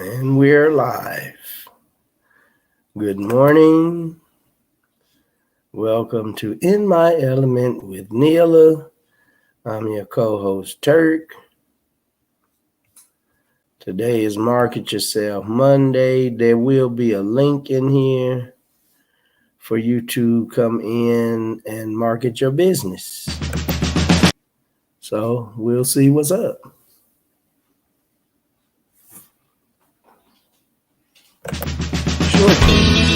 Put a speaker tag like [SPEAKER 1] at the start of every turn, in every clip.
[SPEAKER 1] And we're live. Good morning. Welcome to In My Element with Neela. I'm your co-host, Turk. Today is Market Yourself Monday. There will be a link in here for you to come in and market your business. So we'll see what's up. Sure thing.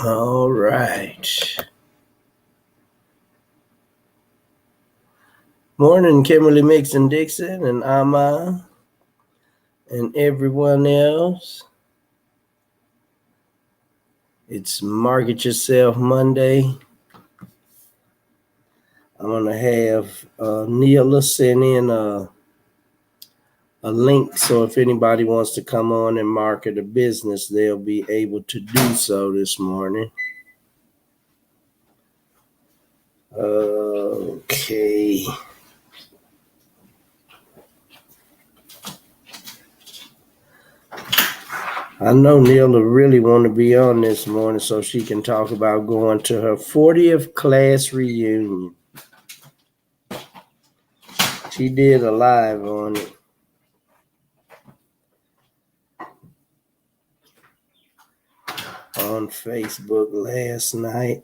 [SPEAKER 1] All right. Morning, Kimberly Mixon Dixon and Ama and everyone else. It's Market Yourself Monday. I'm going to have Neela send in a link, so if anybody wants to come on and market a business, they'll be able to do so this morning. Okay. I know Neela really want to be on this morning so she can talk about going to her 40th class reunion. She did a live on it. On Facebook last night.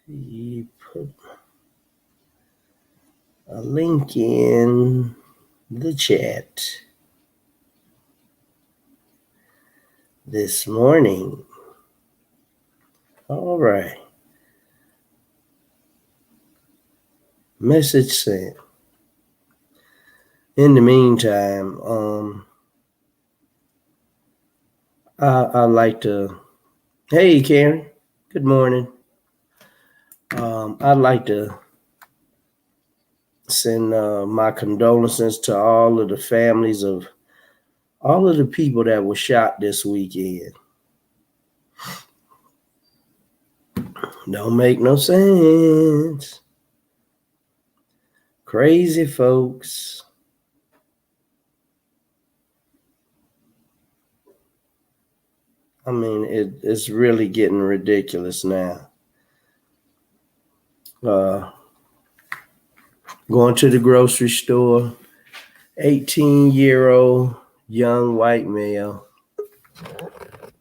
[SPEAKER 1] He put a link in the chat this morning. All right. Message sent. In the meantime, I like to. Hey, Karen. Good morning. I'd like to send my condolences to all of the families of all of the people that were shot this weekend. Don't make no sense. Crazy folks. I mean, it's really getting ridiculous now. Going to the grocery store, 18-year-old young white male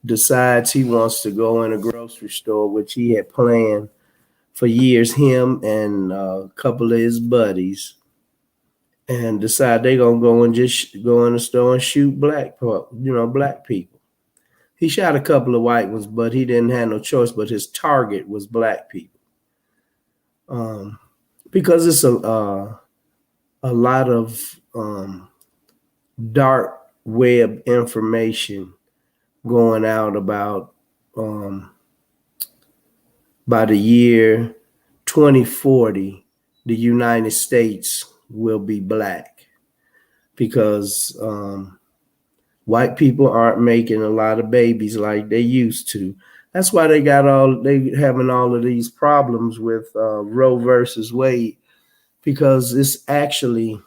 [SPEAKER 1] decides he wants to go in a grocery store, which he had planned for years, him and a couple of his buddies, and decide they're going to go and just go in the store and shoot black people. He shot a couple of white ones, but he didn't have no choice, but his target was black people. Because it's a lot of dark web information going out about by the year 2040, the United States will be black because white people aren't making a lot of babies like they used to. That's why they having all of these problems with Roe versus Wade, because it's actually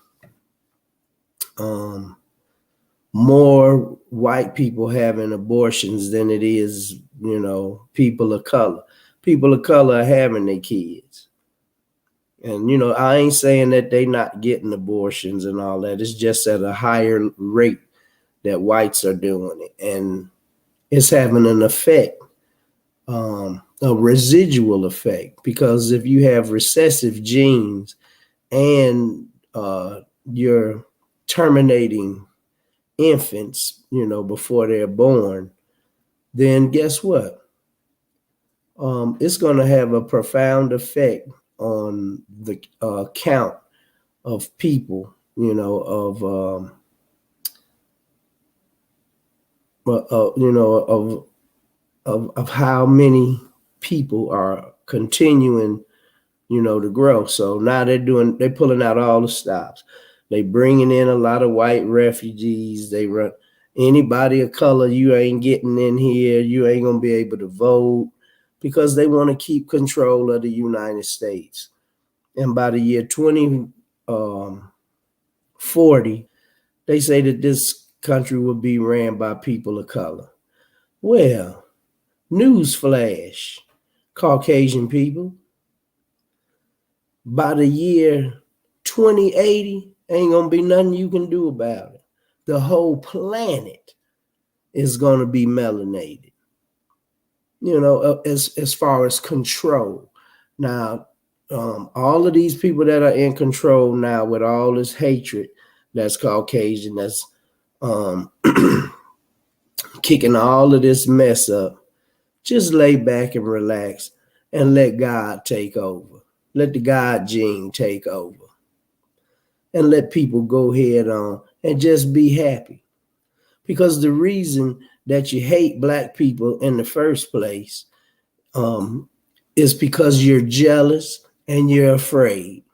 [SPEAKER 1] more white people having abortions than it is, people of color. People of color are having their kids. And, I ain't saying that they not getting abortions and all that. It's just at a higher rate that whites are doing it. And it's having an effect, a residual effect, because if you have recessive genes and you're terminating infants, before they're born, then guess what? It's going to have a profound effect on the count of people, of how many people are continuing, to grow. So now they're pulling out all the stops. They bringing in a lot of white refugees. They run anybody of color. You ain't getting in here. You ain't gonna be able to vote because they want to keep control of the United States. And by the year 2040, they say that this country will be ran by people of color. Well, newsflash, Caucasian people, by the year 2080, ain't gonna be nothing you can do about it. The whole planet is gonna be melanated, as far as control. Now, all of these people that are in control now with all this hatred that's Caucasian, that's kicking all of this mess up, just lay back and relax and let God take over. Let the God gene take over. And let people go head on and just be happy. Because the reason that you hate Black people in the first place is because you're jealous and you're afraid.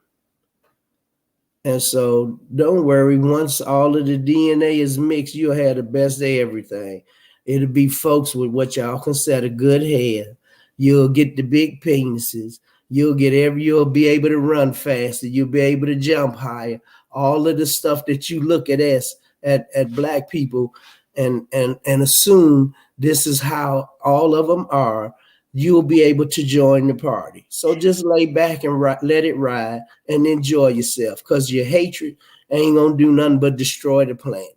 [SPEAKER 1] And so don't worry, once all of the DNA is mixed, you'll have the best of everything. It'll be folks with what y'all consider good hair. You'll get the big penises. You'll be able to run faster. You'll be able to jump higher. All of the stuff that you look at Black people and assume this is how all of them are, you'll be able to join the party. So just lay back and let it ride and enjoy yourself, because your hatred ain't gonna do nothing but destroy the planet.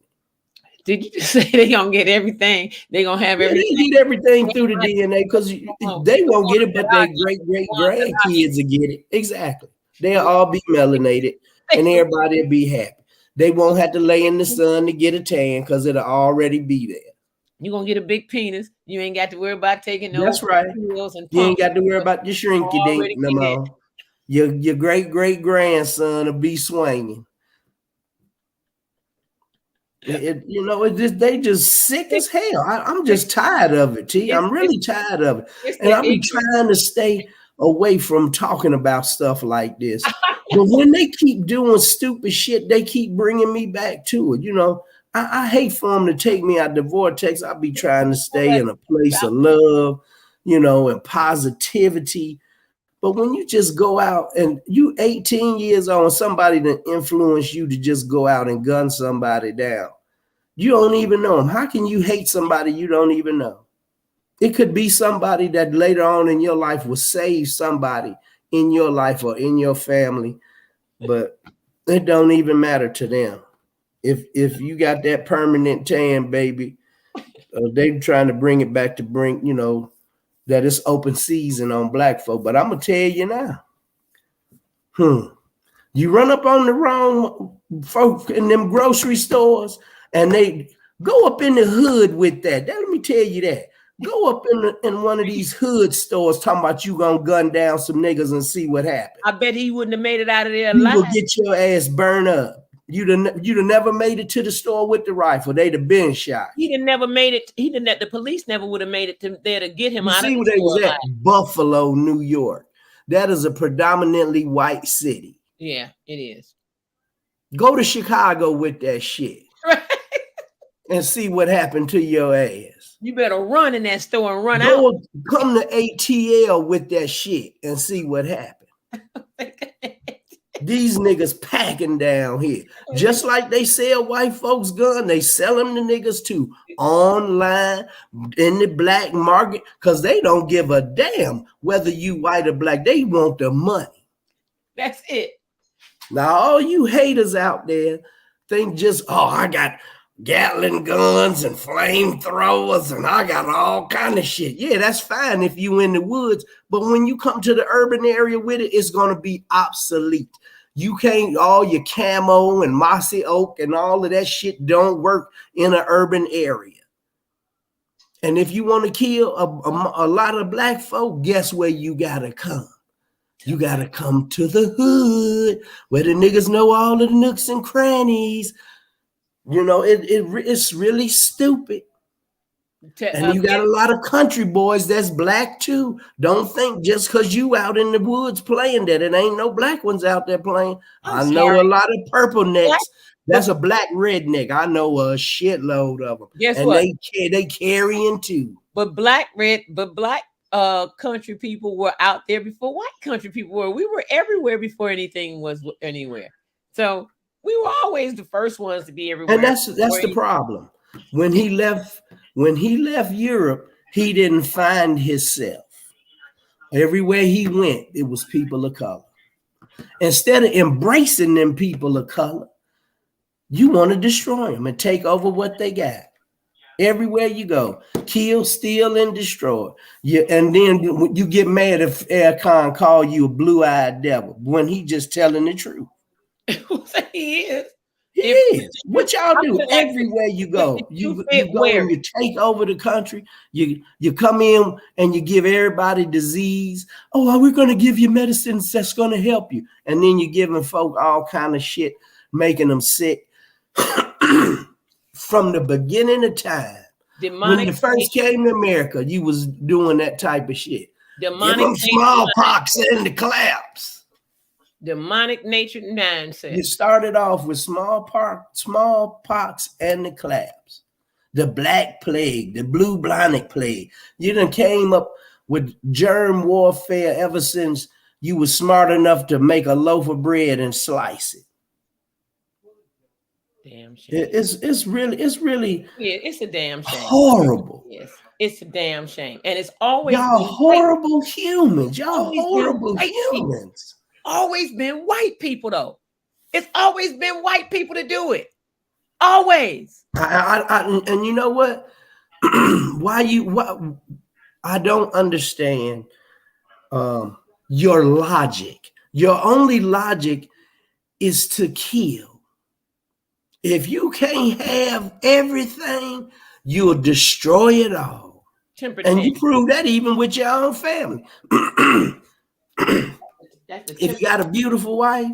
[SPEAKER 2] Did you just say they gonna get everything? They gonna have everything.
[SPEAKER 1] They get everything through the DNA, because they won't get it, but their great grandkids will get it. Exactly. They'll all be melanated, and everybody will be happy. They won't have to lay in the sun to get a tan because it'll already be there.
[SPEAKER 2] You're gonna get a big penis. You ain't got to worry about taking no.
[SPEAKER 1] That's right. You ain't got to worry about your shrinky dink no more. Your great grandson will be swinging. They just sick as hell. I'm just tired of it, T. I'm really tired of it. And I've been trying to stay away from talking about stuff like this. But when they keep doing stupid shit, they keep bringing me back to it. I hate for them to take me out the vortex. I'll be trying to stay in a place of love, and positivity. But when you just go out and you 18 years old, somebody to influence you to just go out and gun somebody down, you don't even know them. How can you hate somebody you don't even know? It could be somebody that later on in your life will save somebody in your life or in your family, but it don't even matter to them. If you got that permanent tan, baby, they trying to bring it back to that it's open season on Black folk. But I'm gonna tell you now, you run up on the wrong folk in them grocery stores, and they go up in the hood with that. Let me tell you that. Go up in one of these hood stores talking about you gonna gun down some niggas and see what happens.
[SPEAKER 2] I bet he wouldn't have made it out of there alive.
[SPEAKER 1] You will get your ass burned up. You'd have never made it to the store with the rifle. They'd have been shot.
[SPEAKER 2] Never made it. The police never would have made it there to get him out of the store.
[SPEAKER 1] See where they was at? Buffalo, New York. That is a predominantly white city.
[SPEAKER 2] Yeah, it is.
[SPEAKER 1] Go to Chicago with that shit. Right. And see what happened to your ass.
[SPEAKER 2] You better run in that store and run out.
[SPEAKER 1] Come to ATL with that shit and see what happened. These niggas packing down here. Just like they sell white folks guns, they sell them to niggas too. Online, in the black market, because they don't give a damn whether you white or black. They want the money.
[SPEAKER 2] That's it.
[SPEAKER 1] Now, all you haters out there think just, I got Gatling guns and flamethrowers and I got all kind of shit. Yeah, that's fine if you in the woods, but when you come to the urban area with it, it's going to be obsolete. You can't, all your camo and mossy oak and all of that shit don't work in an urban area. And if you want to kill a lot of black folk, guess where you gotta come? You gotta come to the hood where the niggas know all of the nooks and crannies. You know, it's really stupid. And you got a lot of country boys that's black too. Don't think just because you out in the woods playing that it ain't no black ones out there playing. I know a lot of purple necks. That's a black redneck. I know a shitload of them.
[SPEAKER 2] Guess
[SPEAKER 1] and
[SPEAKER 2] what?
[SPEAKER 1] They carrying too.
[SPEAKER 2] But black country people were out there before white country people were. We were everywhere before anything was anywhere. So we were always the first ones to be everywhere.
[SPEAKER 1] And that's the problem. When he left Europe, he didn't find himself. Everywhere he went, it was people of color. Instead of embracing them people of color, you want to destroy them and take over what they got. Everywhere you go, kill, steal, and destroy. And then you get mad if Erkan call you a blue-eyed devil when he just telling the truth.
[SPEAKER 2] He is.
[SPEAKER 1] He is. What y'all do everywhere you go? You go and you take over the country. You come in and you give everybody disease. Oh, we're going to give you medicines that's going to help you. And then you're giving folk all kind of shit, making them sick. From the beginning of time, when you first came to America, you was doing that type of shit. Give them smallpox and the collapse.
[SPEAKER 2] Demonic nature mindset.
[SPEAKER 1] You started off with smallpox and the collapse, the black plague, the blue blinded plague. You done came up with germ warfare ever since you were smart enough to make a loaf of bread and slice it.
[SPEAKER 2] Damn shame.
[SPEAKER 1] It's really
[SPEAKER 2] it's a damn shame.
[SPEAKER 1] Horrible.
[SPEAKER 2] Yes, it's a damn shame. And it's always
[SPEAKER 1] y'all horrible humans. Y'all horrible humans.
[SPEAKER 2] Always been white people though. It's always been white people to do it. Always.
[SPEAKER 1] And you know what? I don't understand your logic. Your only logic is to kill. If you can't have everything, you'll destroy it all. And you prove that even with your own family. If you got a beautiful wife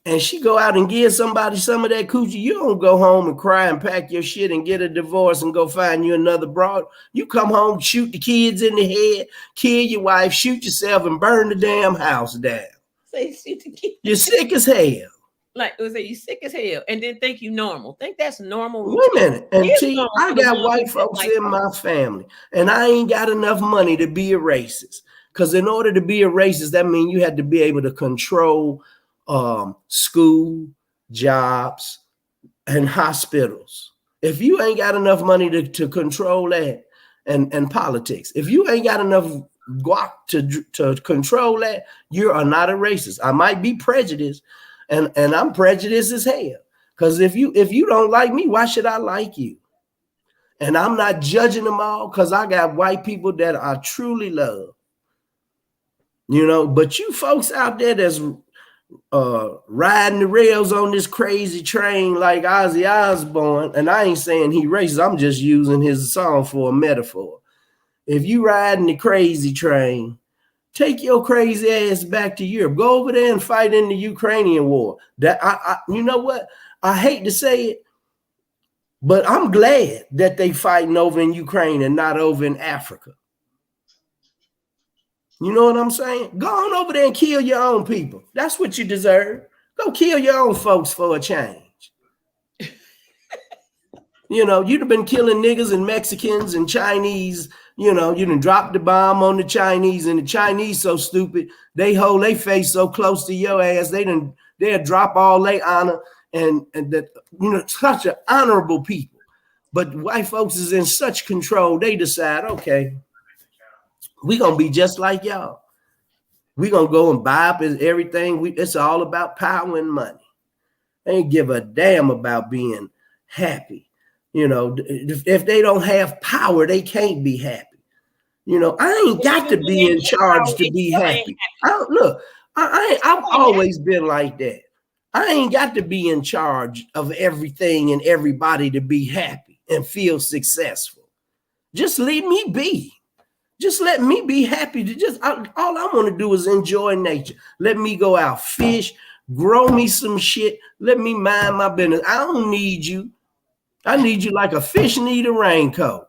[SPEAKER 1] and she go out and give somebody some of that coochie, you don't go home and cry and pack your shit and get a divorce and go find you another broad. You come home, shoot the kids in the head, kill your wife, shoot yourself, and burn the damn house down.
[SPEAKER 2] Say shoot the kids.
[SPEAKER 1] You're sick as hell.
[SPEAKER 2] Like it was you sick as hell, and then think you normal. Think that's normal.
[SPEAKER 1] Wait a minute. And see, I got white folks in my family, and I ain't got enough money to be a racist. Because in order to be a racist, that means you had to be able to control school, jobs, and hospitals. If you ain't got enough money to control that, and politics, if you ain't got enough guac to control that, you are not a racist. I might be prejudiced. And I'm prejudiced as hell. Because if you don't like me, why should I like you? And I'm not judging them all because I got white people that I truly love. You know, but you folks out there that's riding the rails on this crazy train like Ozzy Osbourne, and I ain't saying he racist, I'm just using his song for a metaphor. If you riding the crazy train, take your crazy ass back to Europe. Go over there and fight in the Ukrainian war. That you know what? I hate to say it, but I'm glad that they fighting over in Ukraine and not over in Africa. You know what I'm saying? Go on over there and kill your own people. That's what you deserve. Go kill your own folks for a change. You know, you'd have been killing niggas and Mexicans and Chinese. You know, you done dropped the bomb on the Chinese, and the Chinese so stupid, they hold their face so close to your ass, they'll drop all their honor and that, you know, such an honorable people. But white folks is in such control, they decide, okay, we gonna be just like y'all. We gonna go and buy up everything. It's all about power and money. They ain't give a damn about being happy. You know, if they don't have power, they can't be happy. You know, I ain't got to be in charge to be happy. I've always been like that. I ain't got to be in charge of everything and everybody to be happy and feel successful. Just leave me be. Just let me be happy to all I want to do is enjoy nature. Let me go out, fish, grow me some shit. Let me mind my business. I don't need you. I need you like a fish need a raincoat.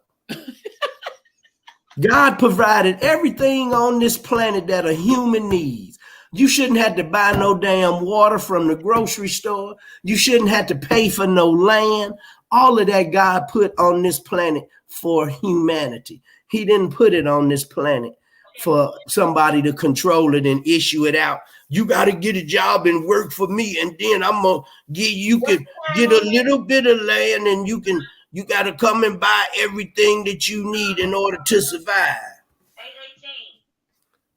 [SPEAKER 1] God provided everything on this planet that a human needs. You shouldn't have to buy no damn water from the grocery store. You shouldn't have to pay for no land. All of that God put on this planet for humanity. He didn't put it on this planet for somebody to control it and issue it out. You got to get a job and work for me, and then I'm gonna you can get a little bit of land, and you got to come and buy everything that you need in order to survive.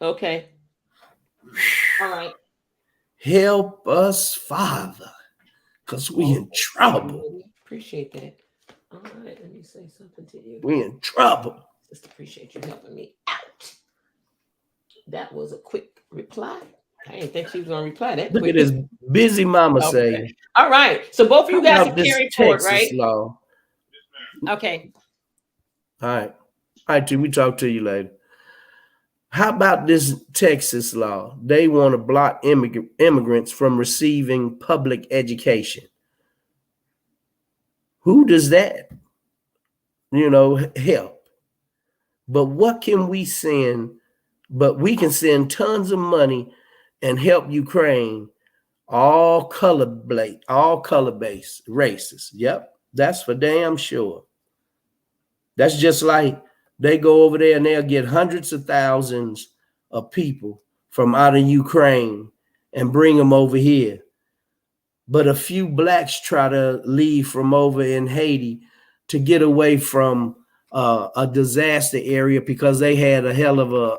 [SPEAKER 2] Okay. All right.
[SPEAKER 1] Help us, Father, because we in trouble.
[SPEAKER 2] Appreciate that. All right, let me say something to you.
[SPEAKER 1] We in trouble.
[SPEAKER 2] Just appreciate you helping me out. That was a quick reply. I didn't think she was gonna reply that quick.
[SPEAKER 1] Look at this busy mama say.
[SPEAKER 2] All right, so both of you guys are carrying forward, right?
[SPEAKER 1] Law.
[SPEAKER 2] Okay.
[SPEAKER 1] All right, T, we talk to you later. How about this Texas law? They want to block immigrants from receiving public education. Who does that, help? But what can we send? But we can send tons of money and help Ukraine, all color-based races. Yep, that's for damn sure. That's just like they go over there and they'll get hundreds of thousands of people from out of Ukraine and bring them over here. But a few blacks try to leave from over in Haiti to get away from a disaster area because they had a hell of a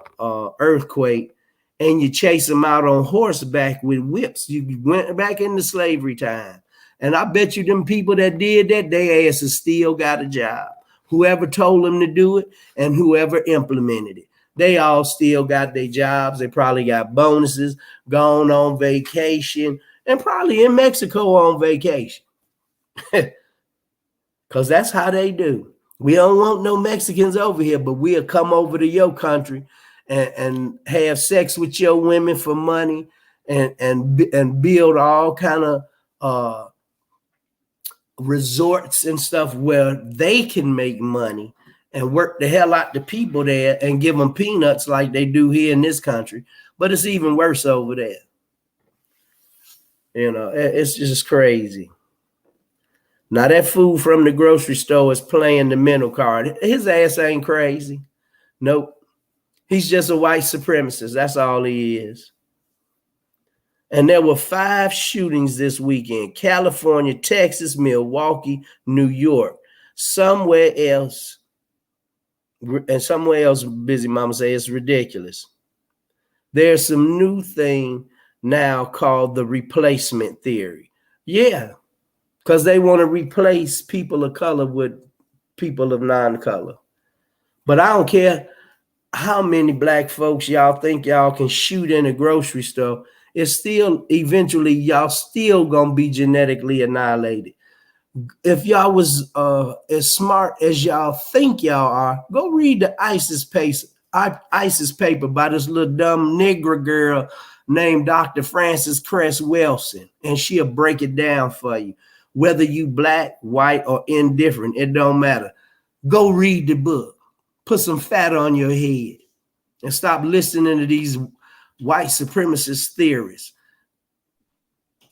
[SPEAKER 1] earthquake, and you chase them out on horseback with whips. You went back into slavery time. And I bet you them people that did that, they asses still got a job. Whoever told them to do it and whoever implemented it, they all still got their jobs. They probably got bonuses, gone on vacation, and probably in Mexico on vacation. Because that's how they do. We don't want no Mexicans over here, but we'll come over to your country and have sex with your women for money and build all kind of resorts and stuff where they can make money and work the hell out the people there and give them peanuts like they do here in this country. But it's even worse over there. It's just crazy. Now that fool from the grocery store is playing the mental card. His ass ain't crazy. Nope. He's just a white supremacist. That's all he is. And there were 5 shootings this weekend: California, Texas, Milwaukee, New York. Somewhere else, busy mama say it's ridiculous. There's some new thing now called the replacement theory. Yeah, because they want to replace people of color with people of non-color. But I don't care how many black folks y'all think y'all can shoot in a grocery store. It's still eventually y'all still gonna be genetically annihilated. If y'all was as smart as y'all think y'all are, go read the ISIS paper by this little dumb Negro girl named Dr. Frances Cress Welsing, and she'll break it down for you. Whether you black, white, or indifferent, it don't matter. Go read the book. Put some fat on your head and stop listening to these white supremacist theories.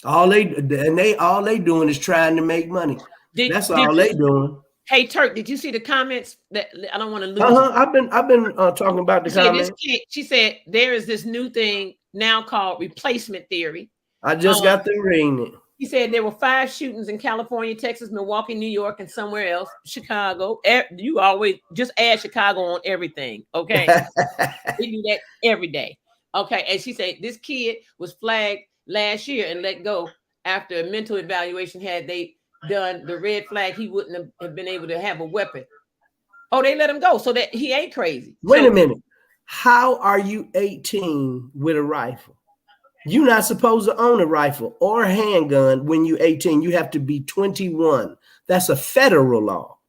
[SPEAKER 1] All they doing is trying to make money. That's all they doing.
[SPEAKER 2] Hey Turk, did you see the comments? That I don't want to lose.
[SPEAKER 1] I've been talking about the comments.
[SPEAKER 2] She said there is this new thing now called replacement theory.
[SPEAKER 1] I just got to reading it.
[SPEAKER 2] He said there were 5 shootings in California, Texas, Milwaukee, New York, and somewhere else, Chicago. You always just add Chicago on everything, okay? We do that every day, okay? And she said this kid was flagged last year and let go after a mental evaluation. Had they done the red flag, he wouldn't have been able to have a weapon. Oh, they let him go, so that he ain't crazy.
[SPEAKER 1] Wait a minute. How are you 18 with a rifle? You're not supposed to own a rifle or a handgun when you're 18. You have to be 21. That's a federal law.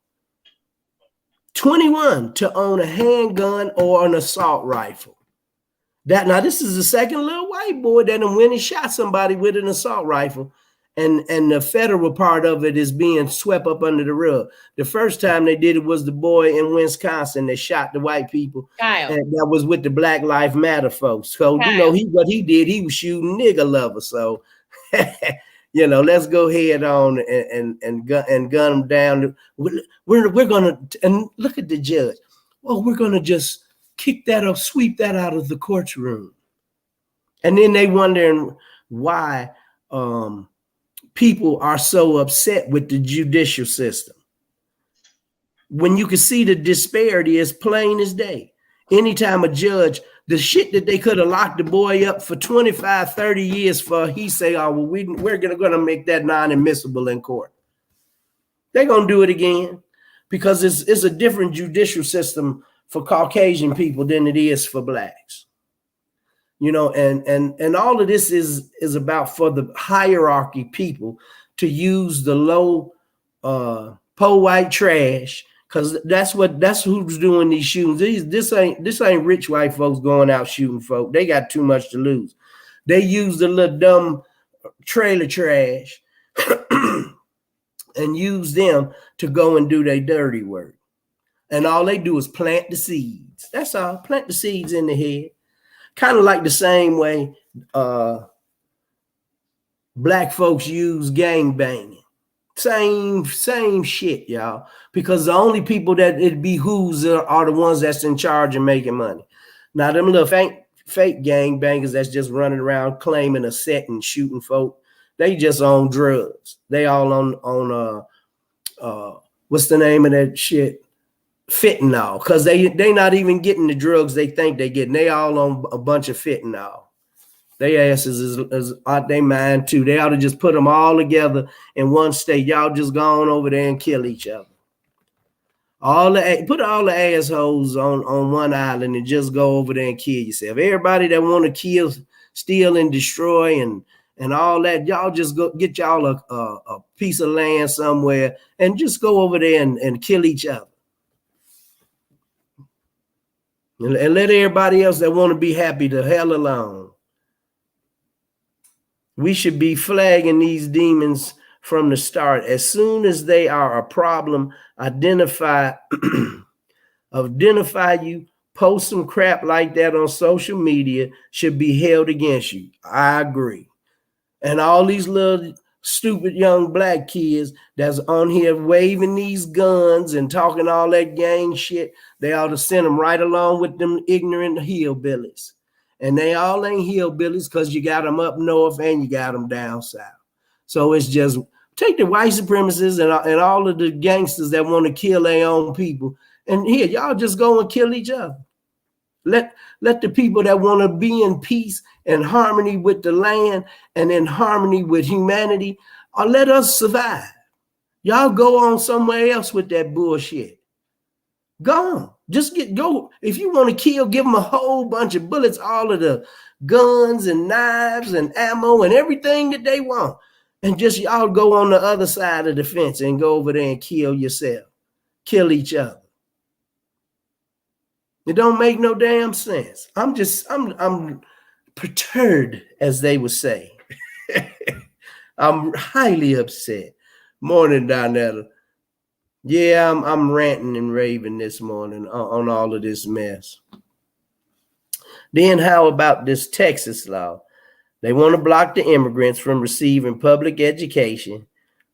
[SPEAKER 1] 21 to own a handgun or an assault rifle. Now this is the second little white boy that went and shot somebody with an assault rifle, and the federal part of it is being swept up under the rug. The first time they did it was the boy in Wisconsin that shot the white people,
[SPEAKER 2] Kyle.
[SPEAKER 1] and that was with the Black Lives Matter folks. So
[SPEAKER 2] Kyle.
[SPEAKER 1] you know what he did, he was shooting nigger lovers. So you know, let's go head on and gun them down. We're gonna, and look at the judge. Well, we're gonna just kick that up, sweep that out of the courtroom. And then they wondering why people are so upset with the judicial system, when you can see the disparity as plain as day. Anytime a judge, the shit that they could have locked the boy up for 25, 30 years for, he say, oh, well, we're gonna make that non-admissible in court. They're gonna do it again, because it's a different judicial system for Caucasian people than it is for blacks. You know, and all of this is about, for the hierarchy people to use the low poor white trash, because that's who's doing these shootings. This ain't rich white folks going out shooting folk. They got too much to lose. They use the little dumb trailer trash and use them to go and do their dirty work. And all they do is plant the seeds. That's all. Plant the seeds in the head. Kind of like the same way black folks use gang banging. Same shit, y'all. Because the only people that it behooves are the ones that's in charge of making money. Now, them little fake gang bangers that's just running around claiming a set and shooting folk, they just on drugs. They all on what's the name of that shit? Fentanyl, because they not even getting the drugs they think they getting. They all on a bunch of fentanyl. They asses is out they mind too. They ought to just put them all together in one state. Y'all just go on over there and kill each other. Put all the assholes on one island and just go over there and kill yourself. Everybody that want to kill, steal, and destroy and all that, y'all just go get y'all a piece of land somewhere and just go over there and kill each other. And let everybody else that want to be happy the hell alone. We should be flagging these demons from the start. As soon as they are a problem, identify you, post some crap like that on social media, should be held against you. I agree. And all these little stupid young black kids that's on here waving these guns and talking all that gang shit, they ought to send them right along with them ignorant hillbillies. And they all ain't hillbillies, because you got them up north and you got them down south. So it's just take the white supremacists and all of the gangsters that want to kill their own people, and here, y'all just go and kill each other. Let the people that want to be in peace and harmony with the land and in harmony with humanity, or let us survive. Y'all go on somewhere else with that bullshit. Go on. Just go. If you want to kill, give them a whole bunch of bullets, all of the guns and knives and ammo and everything that they want. And just y'all go on the other side of the fence and go over there and kill yourself. Kill each other. It don't make no damn sense. I'm perturbed, as they would say. I'm highly upset. Morning, Donetta. Yeah, I'm ranting and raving this morning on all of this mess. Then how about this Texas law? They want to block the immigrants from receiving public education.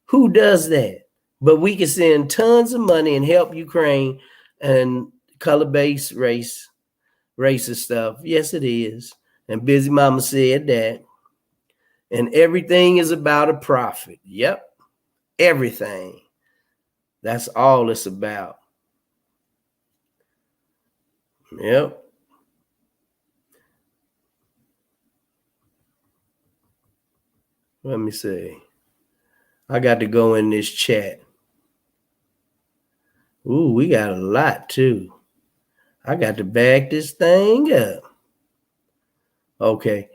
[SPEAKER 1] Who does that? But we can send tons of money and help Ukraine and color-based racist stuff. Yes, it is. And Busy Mama said that. And everything is about a profit. Yep. Everything. That's all it's about. Yep. Let me see. I got to go in this chat. Ooh, we got a lot too. I got to back this thing up. Okay.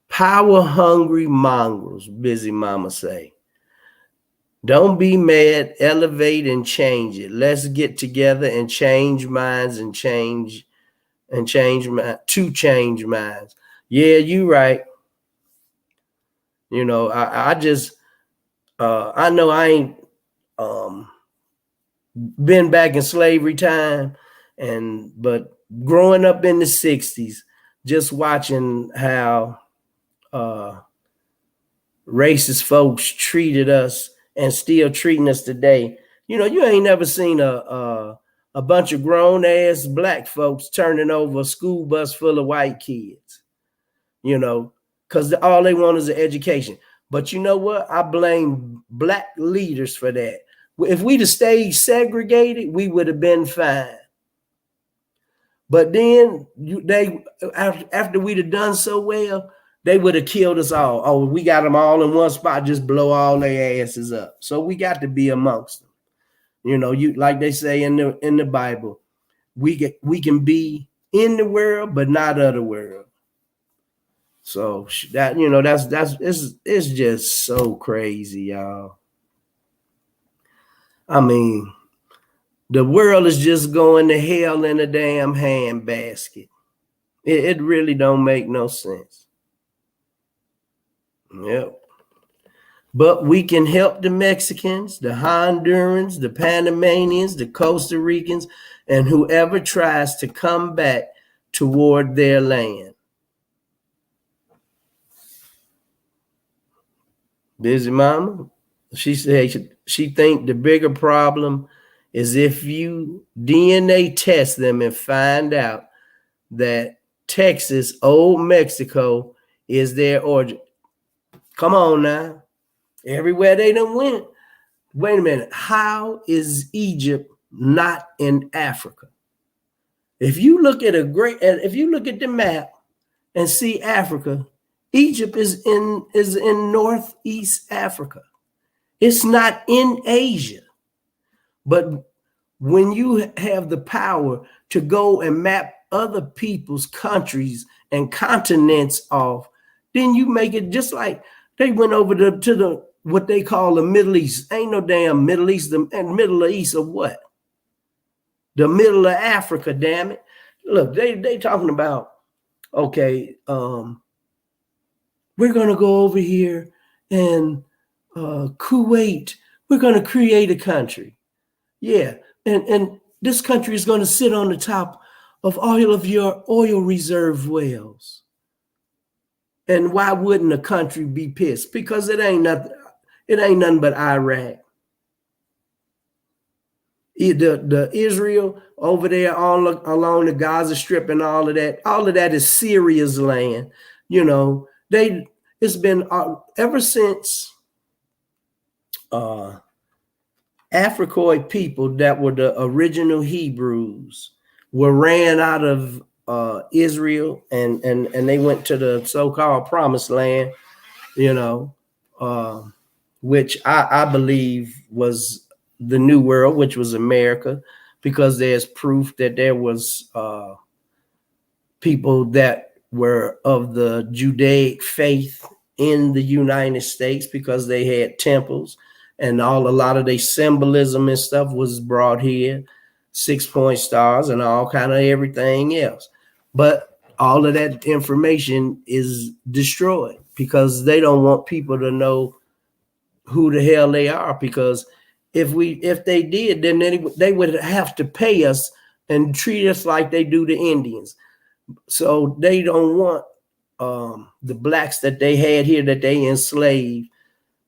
[SPEAKER 1] Power hungry mongrels, Busy Mama say. Don't be mad, elevate and change it. Let's get together and change minds and change to change minds. Yeah, you right. You know, I just I know I ain't been back in slavery time, but growing up in the 60s, just watching how racist folks treated us and still treating us today. You know, you ain't never seen a bunch of grown ass black folks turning over a school bus full of white kids, you know, because all they want is an education. But you know what? I blame black leaders for that. If we'd have stayed segregated, we would have been fine. But then after we'd have done so well, they would have killed us all. Oh, we got them all in one spot, just blow all their asses up. So we got to be amongst them. You know, you like they say in the Bible, we can be in the world, but not of the world. So that, you know, it's just so crazy, y'all. I mean, the world is just going to hell in a damn handbasket. It really don't make no sense. Yep. But we can help the Mexicans, the Hondurans, the Panamanians, the Costa Ricans, and whoever tries to come back toward their land. Busy Mama, she said she think the bigger problem is if you DNA test them and find out that Texas, old Mexico, is their origin. Come on now. Everywhere they done went. Wait a minute. How is Egypt not in Africa? If you look at the map and see Africa, Egypt is in Northeast Africa. It's not in Asia. But when you have the power to go and map other people's countries and continents off, then you make it just like they went over to the what they call the Middle East. Ain't no damn Middle East. And Middle East of what? The middle of Africa, damn it. Look, they talking about, okay, we're gonna go over here and Kuwait, we're gonna create a country. Yeah, and this country is gonna sit on the top of all of your oil reserve wells. And why wouldn't a country be pissed? Because it ain't nothing but Iraq. The Israel over there along the Gaza Strip and all of that is Syria's land. You know, it's been ever since Africoid people that were the original Hebrews were ran out of Israel and they went to the so-called promised land, you know, which I believe was the New World, which was America, because there's proof that there was people that were of the Judaic faith in the United States because they had temples and a lot of their symbolism and stuff was brought here, 6-point stars and all kind of everything else. But all of that information is destroyed because they don't want people to know who the hell they are, because if they did, then they would have to pay us and treat us like they do the Indians. So they don't want the blacks that they had here that they enslaved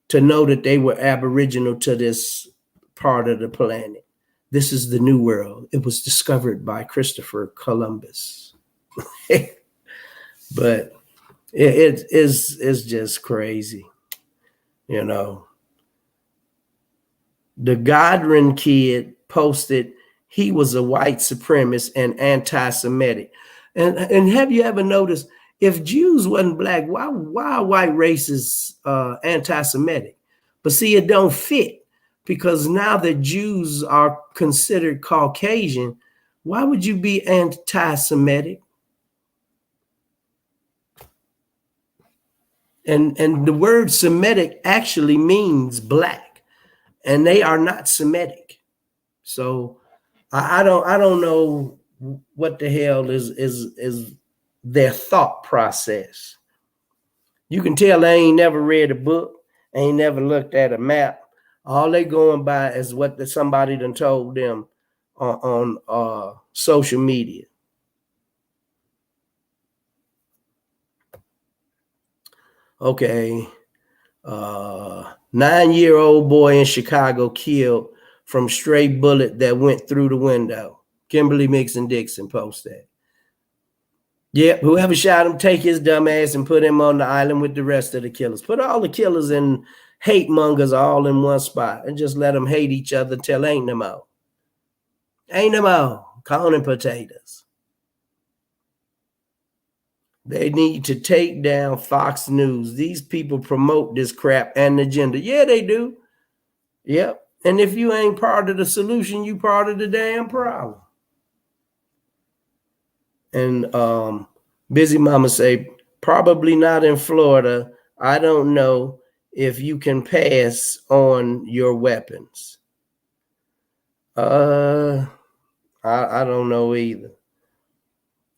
[SPEAKER 1] to know that they were aboriginal to this part of the planet. This is the New World. It was discovered by Christopher Columbus. But it's just crazy, you know. The Godwin kid posted he was a white supremacist and anti-Semitic. And have you ever noticed, if Jews wasn't black, why are white racists anti-Semitic? But see, it don't fit, because now that Jews are considered Caucasian, why would you be anti-Semitic? And the word Semitic actually means black. and they are not Semitic. So I don't know what the hell is their thought process. You can tell they ain't never read a book, ain't never looked at a map. All they going by is what somebody done told them on social media. Okay. 9-year-old boy in Chicago killed from stray bullet that went through the window. Kimberly Mixon Dixon posted that. Yeah, whoever shot him, take his dumb ass and put him on the island with the rest of the killers. Put all the killers and hate mongers all in one spot and just let them hate each other until ain't no more. Ain't no more. Corn and potatoes. They need to take down Fox News. These people promote this crap and agenda. Yeah, they do. Yep. And if you ain't part of the solution, you part of the damn problem. And Busy Mama say, probably not in Florida. I don't know if you can pass on your weapons. I don't know either.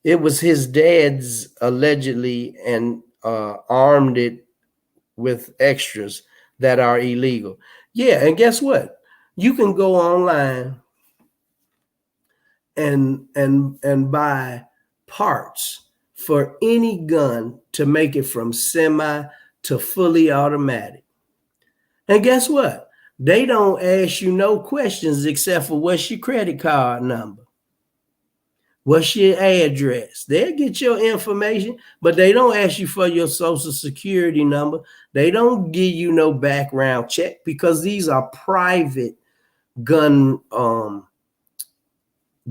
[SPEAKER 1] It was his dad's allegedly, and armed it with extras that are illegal. Yeah, and guess what? You can go online and buy parts for any gun to make it from semi to fully automatic. And guess what? They don't ask you no questions except for what's your credit card number? What's your address? They'll get your information, but they don't ask you for your social security number. They don't give you no background check because these are private gun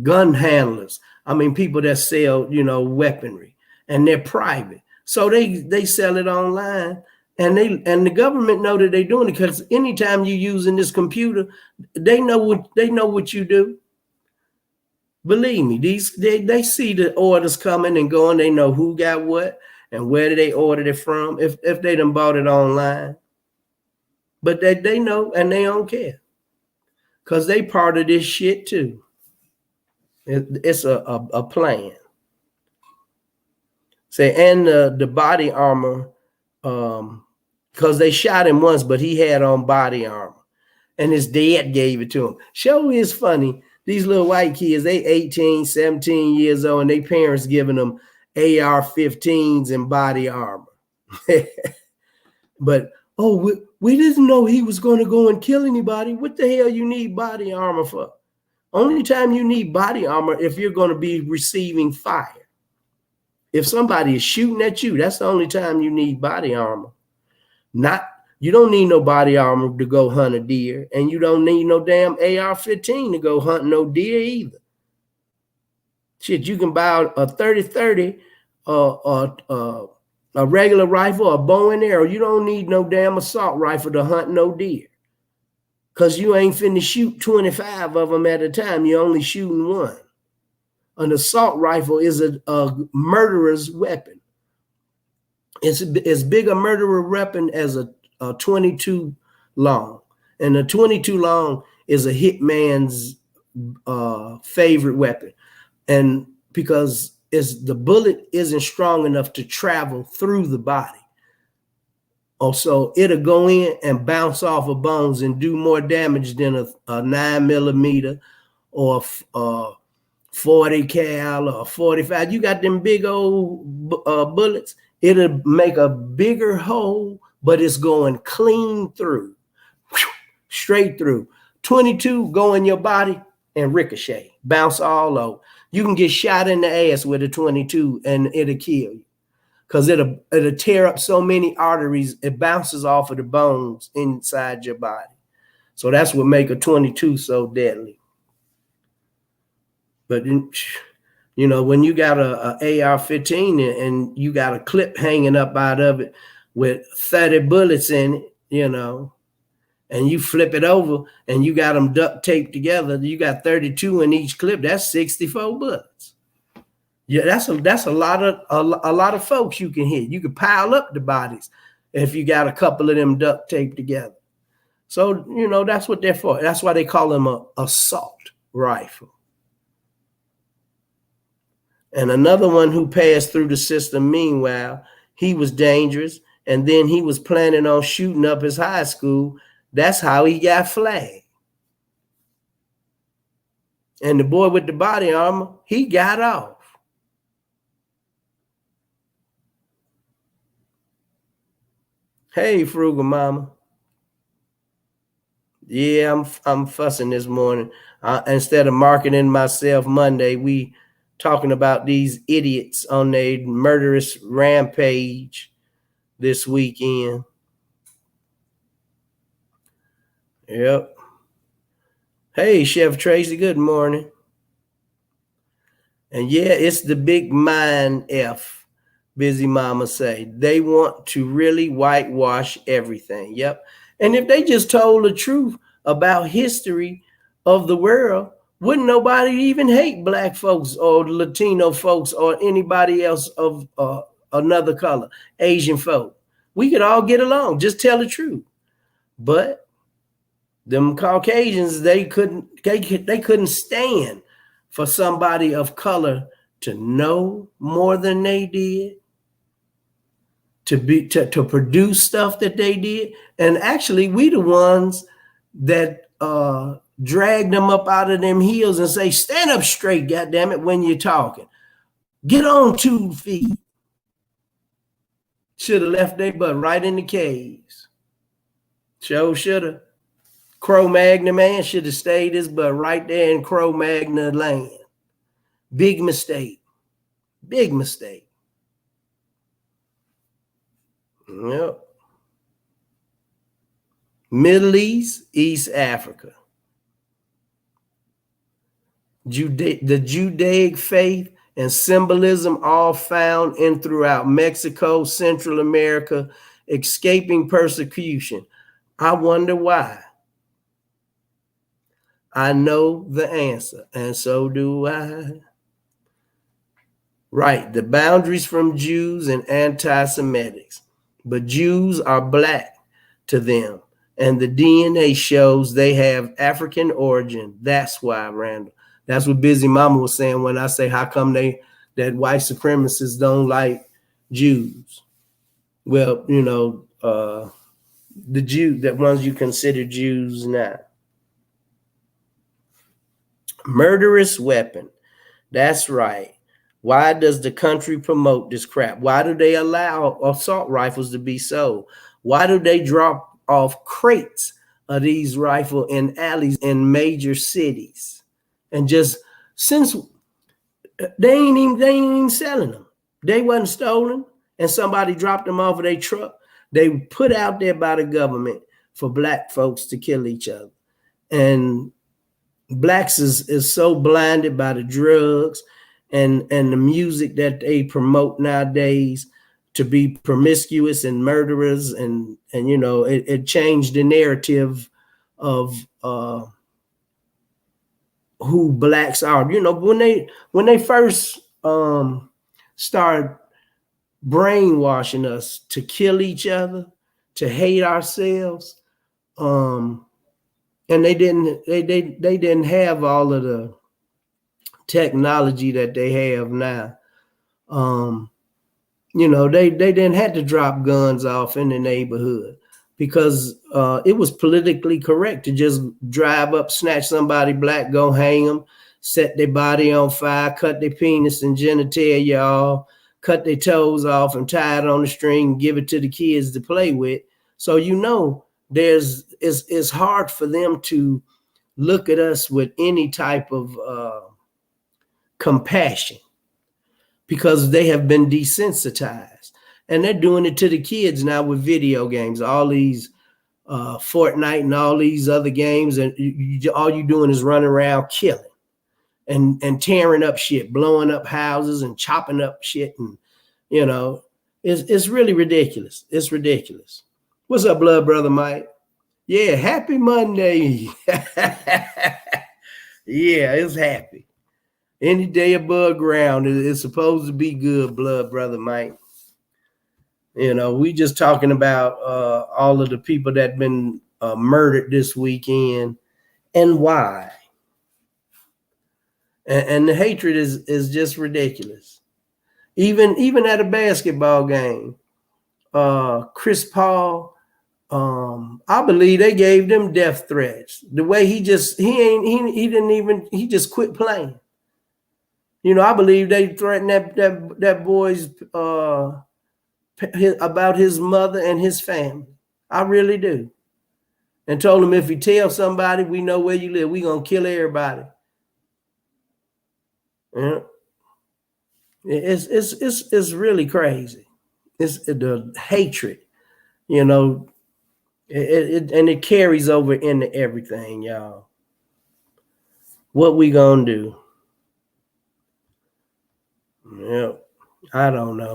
[SPEAKER 1] handlers. I mean, people that sell, weaponry, and they're private. So they sell it online, and the government know that they're doing it because anytime you're using this computer, they know what you do. Believe me, they see the orders coming and going. They know who got what and where they ordered it from. If they done bought it online, but they know and they don't care because they part of this shit too. It's a plan. Say, and the body armor, because they shot him once, but he had on body armor, and his dad gave it to him. Show is funny. These little white kids, they 18, 17 years old, and their parents giving them AR-15s and body armor. But, we didn't know he was going to go and kill anybody. What the hell you need body armor for? Only time you need body armor if you're going to be receiving fire. If somebody is shooting at you, that's the only time you need body armor. You don't need no body armor to go hunt a deer, and you don't need no damn AR-15 to go hunt no deer either. Shit, you can buy a 30-30, a regular rifle, a bow and arrow. You don't need no damn assault rifle to hunt no deer, because you ain't finna shoot 25 of them at a time. You're only shooting one. An assault rifle is a murderer's weapon. It's as big a murderer weapon as a 22 long, and a 22 long is a hitman's favorite weapon, and because the bullet isn't strong enough to travel through the body. Also, it'll go in and bounce off of bones and do more damage than a 9mm or 40 cal or 45. You got them big old bullets. It'll make a bigger hole, but it's going clean through, straight through. 22 go in your body and ricochet, bounce all over. You can get shot in the ass with a 22 and it'll kill you because it'll tear up so many arteries. It bounces off of the bones inside your body. So that's what make a 22 so deadly. But when you got a AR-15 and you got a clip hanging up out of it with 30 bullets in it, and you flip it over and you got them duct taped together, you got 32 in each clip. That's 64 bullets. Yeah, that's a lot of folks you can hit. You can pile up the bodies if you got a couple of them duct taped together. So, you know, that's what they're for. That's why they call them a assault rifle. And another one who passed through the system, meanwhile, he was dangerous. And then he was planning on shooting up his high school. That's how he got flagged. And the boy with the body armor, he got off. Hey, Frugal Mama. Yeah, I'm fussing this morning. Instead of marketing myself Monday, we talking about these idiots on their murderous rampage this weekend. Yep. Hey, Chef Tracy, good morning. And yeah, it's the big mind F, Busy Mama say. They want to really whitewash everything. Yep. And if they just told the truth about history of the world, wouldn't nobody even hate black folks or Latino folks or anybody else of another color, Asian folk. We could all get along. Just tell the truth. But them Caucasians, they couldn't stand for somebody of color to know more than they did, to produce stuff that they did. And actually, we the ones that drag them up out of them heels and say, stand up straight, goddammit, when you're talking. Get on 2 feet. Should have left their butt right in the caves. Should have. Cro-Magnon man should have stayed his butt right there in Cro-Magnon land. Big mistake. Big mistake. Yep. Middle East, East Africa. The Judaic faith and symbolism all found in throughout Mexico, Central America, escaping persecution. I wonder why. I know the answer, and so do I. Right, the boundaries from Jews and anti-Semitics. But Jews are black to them, and the DNA shows they have African origin. That's why, Randall. That's what Busy Mama was saying when I say, how come that white supremacists don't like Jews? Well, you know, the Jew, that ones you consider Jews now. Murderous weapon. That's right. Why does the country promote this crap? Why do they allow assault rifles to be sold? Why do they drop off crates of these rifles in alleys in major cities? And just since they ain't even selling them. They wasn't stolen and somebody dropped them off of their truck. They were put out there by the government for black folks to kill each other. And blacks is so blinded by the drugs and the music that they promote nowadays to be promiscuous and murderers, and you know, it changed the narrative of who blacks are. You know, when they first started brainwashing us to kill each other, to hate ourselves, and they didn't have all of the technology that they have now. You know, they didn't have to drop guns off in the neighborhood because it was politically correct to just drive up, snatch somebody black, go hang them, set their body on fire, cut their penis and genitalia off, cut their toes off and tie it on a string and give it to the kids to play with. So, you know, it's hard for them to look at us with any type of compassion because they have been desensitized. And they're doing it to the kids now with video games, all these Fortnite and all these other games. And all you're doing is running around killing and tearing up shit, blowing up houses and chopping up shit. And, you know, it's really ridiculous. It's ridiculous. What's up, blood brother Mike? Yeah, happy Monday. Yeah, it's happy. Any day above ground is supposed to be good, blood brother Mike. You know, we just talking about all of the people that been murdered this weekend, and why? And the hatred is just ridiculous. Even at a basketball game, Chris Paul, I believe they gave them death threats. The way he just quit playing. You know, I believe they threatened that boy's about his mother and his family. I really do. And told him, if you tell somebody, we know where you live, we gonna kill everybody. Yeah. It's really crazy. It's the hatred, you know, and it carries over into everything, y'all. What we gonna do? Yeah, I don't know.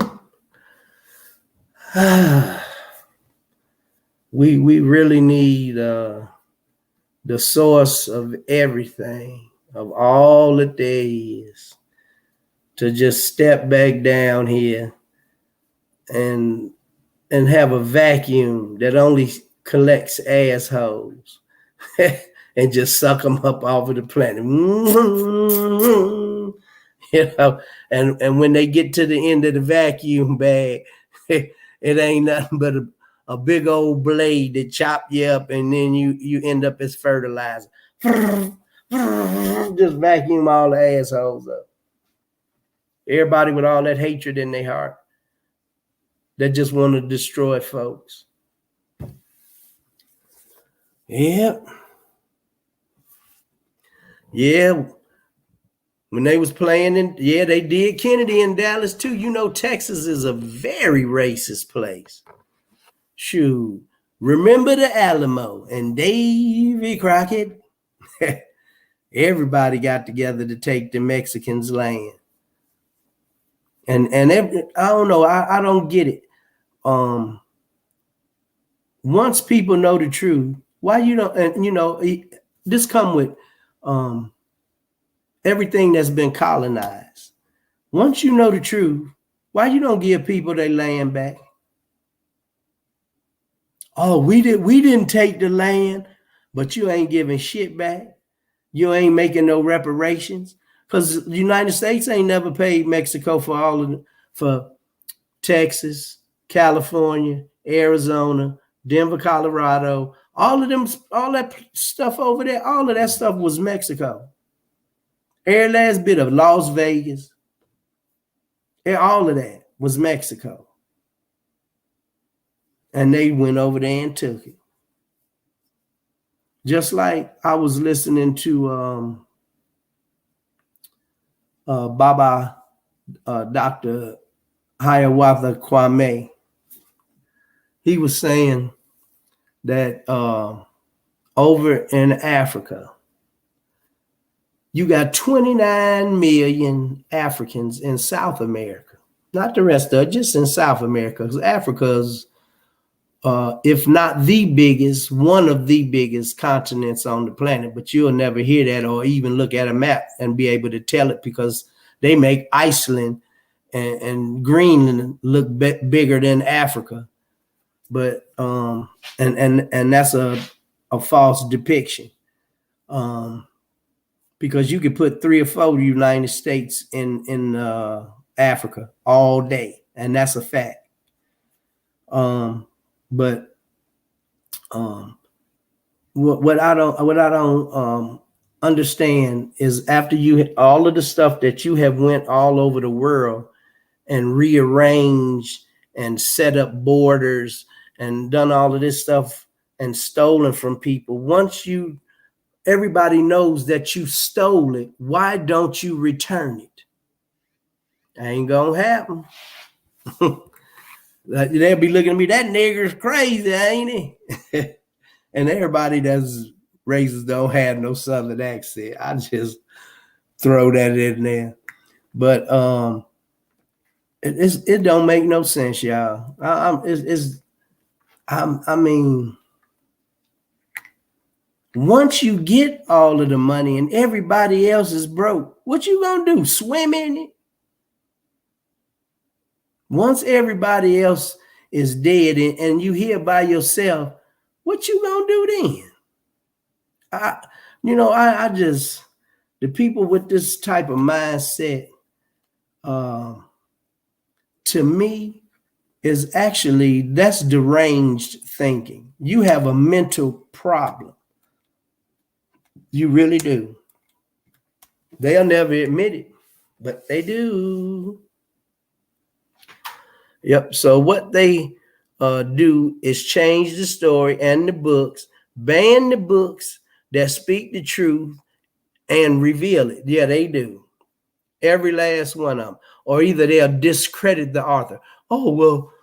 [SPEAKER 1] We really need the source of everything, of all that there is, to just step back down here and have a vacuum that only collects assholes and just suck them up off of the planet. You know, and when they get to the end of the vacuum bag, it ain't nothing but a big old blade that chop you up, and then you end up as fertilizer. Just vacuum all the assholes up. Everybody with all that hatred in their heart that just want to destroy folks. Yep. Yeah. When they was playing they did Kennedy in Dallas too. You know, Texas is a very racist place. Shoot. Remember the Alamo and Davy Crockett? Everybody got together to take the Mexicans' land. And I don't know, I don't get it. Once people know the truth, why you don't, and you know, this come with everything that's been colonized. Once you know the truth, why you don't give people their land back? Oh, we didn't take the land, but you ain't giving shit back. You ain't making no reparations, because the United States ain't never paid Mexico for Texas, California, Arizona, Denver, Colorado, all that stuff over there. All of that stuff was Mexico. Every last bit of Las Vegas, all of that was Mexico. And they went over there and took it. Just like I was listening to Baba, Dr. Hiawatha Kwame. He was saying that over in Africa, you got 29 million Africans in South America. Not the rest of it, just in South America. Because Africa's, if not the biggest, one of the biggest continents on the planet. But you'll never hear that or even look at a map and be able to tell it, because they make Iceland and Greenland look bigger than Africa. But and that's a false depiction, because you could put 3 or 4 United States in Africa all day, and that's a fact. But what I don't understand is, after you all of the stuff that you have went all over the world and rearranged and set up borders and done all of this stuff and stolen from people, once everybody knows that you stole it, why don't you return it? Ain't gonna happen. They'll be looking at me, that nigger's crazy, ain't he? And everybody that's racist don't have no Southern accent. I just throw that in there. But it don't make no sense, y'all. I mean, once you get all of the money and everybody else is broke, what you gonna do? Swim in it? Once everybody else is dead and you here by yourself, What you gonna do then? I just, the people with this type of mindset, to me, is actually, that's deranged thinking. You have a mental problem. You really do. They'll never admit it, but they do. Yep. So what they do is change the story and the books, ban the books that speak the truth and reveal it. Yeah, they do. Every last one of them. Or either they'll discredit the author. Oh, well,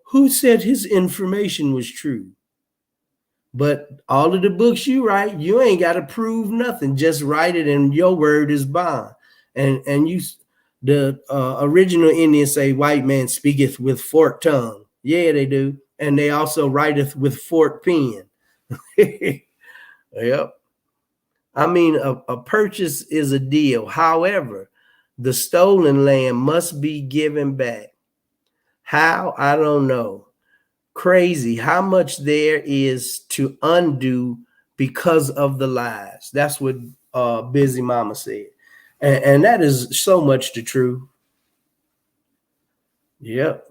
[SPEAKER 1] who said his information was true? But all of the books you write, you ain't got to prove nothing. Just write it, and your word is bond. And you, the original Indians say, white man speaketh with forked tongue. Yeah, they do. And they also writeth with forked pen. Yep. I mean, a purchase is a deal. However, the stolen land must be given back. How? I don't know. Crazy how much there is to undo because of the lies. That's what Busy Mama said. And that is so much the truth. Yep.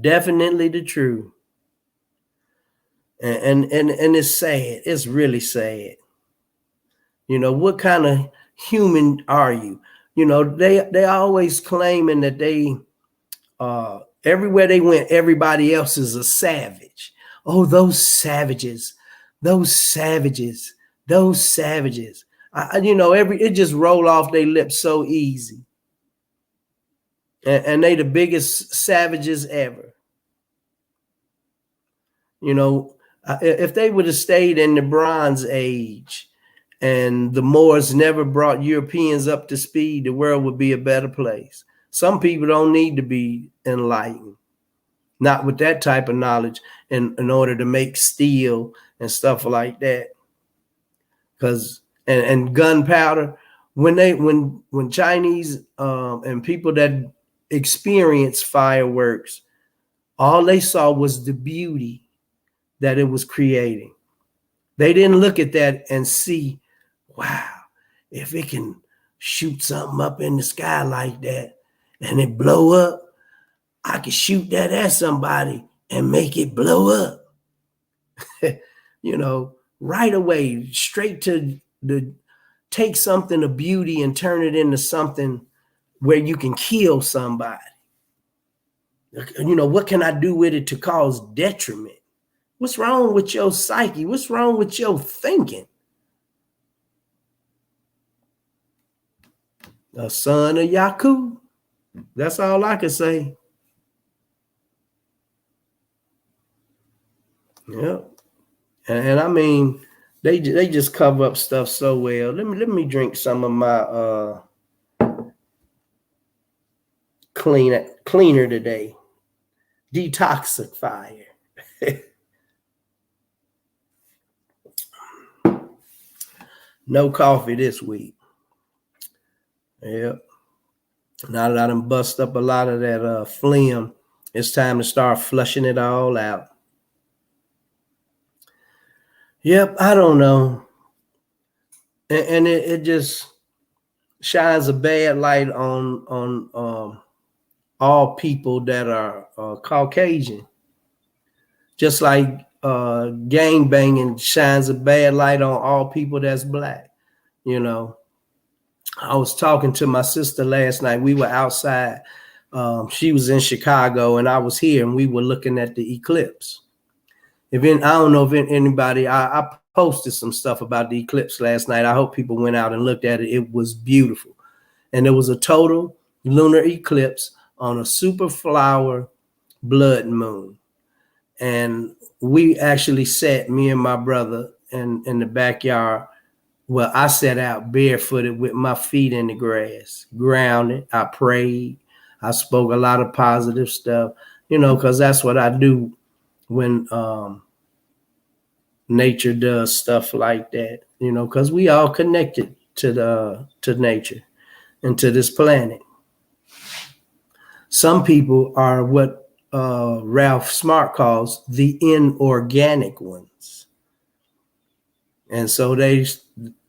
[SPEAKER 1] Definitely the truth. And it's sad. It's really sad. You know, what kind of human are you? You know, they always claiming that they everywhere they went, everybody else is a savage. Oh, those savages, those savages, those savages. It just roll off their lips so easy. And they the biggest savages ever. You know, if they would have stayed in the Bronze Age and the Moors never brought Europeans up to speed, the world would be a better place. Some people don't need to be enlightened, not with that type of knowledge in order to make steel and stuff like that. Because and gunpowder, when Chinese and people that experience fireworks, all they saw was the beauty that it was creating. They didn't look at that and see, wow, if it can shoot something up in the sky like that and it blow up, I could shoot that at somebody and make it blow up. Right away, straight to take something of beauty and turn it into something where you can kill somebody. What can I do with it to cause detriment? What's wrong with your psyche? What's wrong with your thinking? The son of Yaku. That's all I can say. Yeah. And I mean, they just cover up stuff so well. Let me drink some of my cleaner today. Detoxifier. No coffee this week. Yep. Now that I done bust up a lot of that phlegm, it's time to start flushing it all out. Yep, I don't know. And it just shines a bad light on all people that are Caucasian. Just like gang banging shines a bad light on all people that's black. I was talking to my sister last night. We were outside. She was in Chicago and I was here, and we were looking at the eclipse. I don't know if anybody, I posted some stuff about the eclipse last night. I hope people went out and looked at it. It was beautiful. And there was a total lunar eclipse on a super flower blood moon. And we actually sat, me and my brother, in the backyard. Well, I sat out barefooted with my feet in the grass, grounded. I prayed. I spoke a lot of positive stuff, because that's what I do when nature does stuff like that, because we all connected to nature and to this planet. Some people are what Ralph Smart calls the inorganic ones. And so if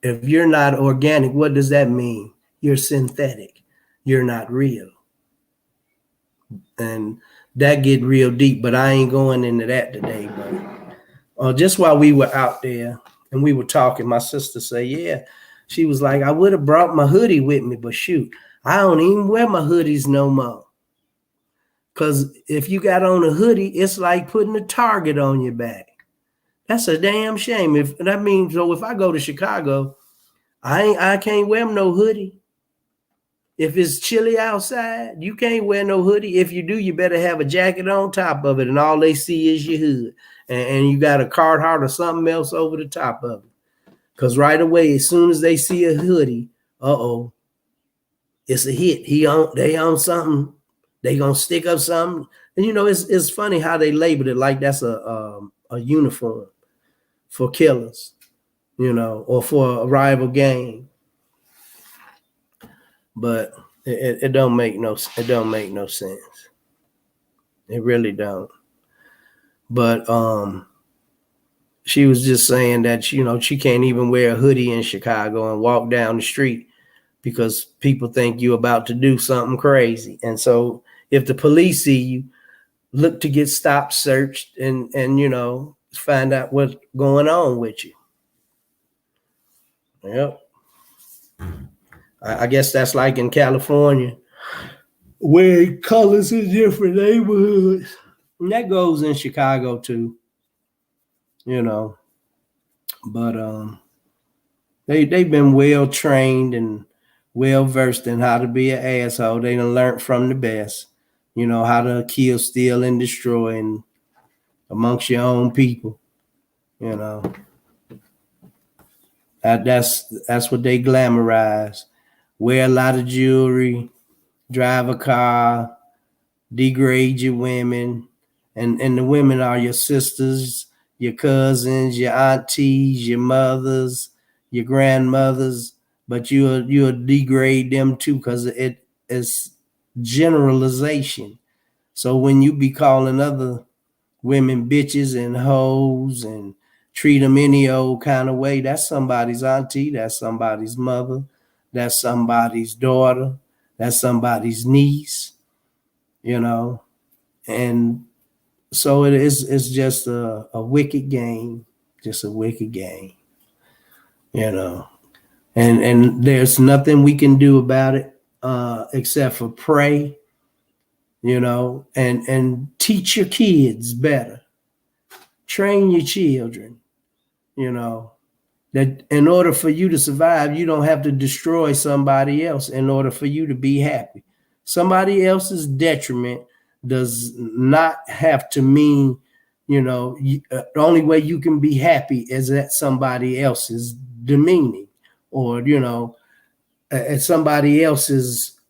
[SPEAKER 1] you're not organic, what does that mean? You're synthetic. You're not real. And that get real deep, but I ain't going into that today. But just while we were out there and we were talking, my sister said, yeah, she was like, I would have brought my hoodie with me, but shoot, I don't even wear my hoodies no more. Because if you got on a hoodie, it's like putting a target on your back. That's a damn shame. If that means, so if I go to Chicago, I can't wear no hoodie. If it's chilly outside, you can't wear no hoodie. If you do, you better have a jacket on top of it, and all they see is your hood, and you got a Carhartt or something else over the top of it. Because right away, as soon as they see a hoodie, it's a hit. They on something. They gonna stick up something, and it's funny how they labeled it like that's a uniform for killers, or for a rival gang. But it don't make no sense. It really don't. But she was just saying that she can't even wear a hoodie in Chicago and walk down the street because people think you're about to do something crazy. And so if the police see you, look to get stopped, searched, and find out what's going on with you. Yep. I guess that's like in California, where colors in different neighborhoods. And that goes in Chicago too. But they've been well trained and well versed in how to be an asshole. They done learned from the best, how to kill, steal, and destroy, and amongst your own people. That's what they glamorize. Wear a lot of jewelry, drive a car, degrade your women, and the women are your sisters, your cousins, your aunties, your mothers, your grandmothers, but you'll degrade them too because it is generalization. So when you be calling other women bitches and hoes and treat them any old kind of way, that's somebody's auntie, that's somebody's mother, that's somebody's daughter, that's somebody's niece, and so it's just a wicked game, just a wicked game, and there's nothing we can do about it except for pray, and teach your kids better, train your children, that in order for you to survive, you don't have to destroy somebody else in order for you to be happy. Somebody else's detriment does not have to mean, the only way you can be happy is at somebody else's demeaning, or, at somebody else's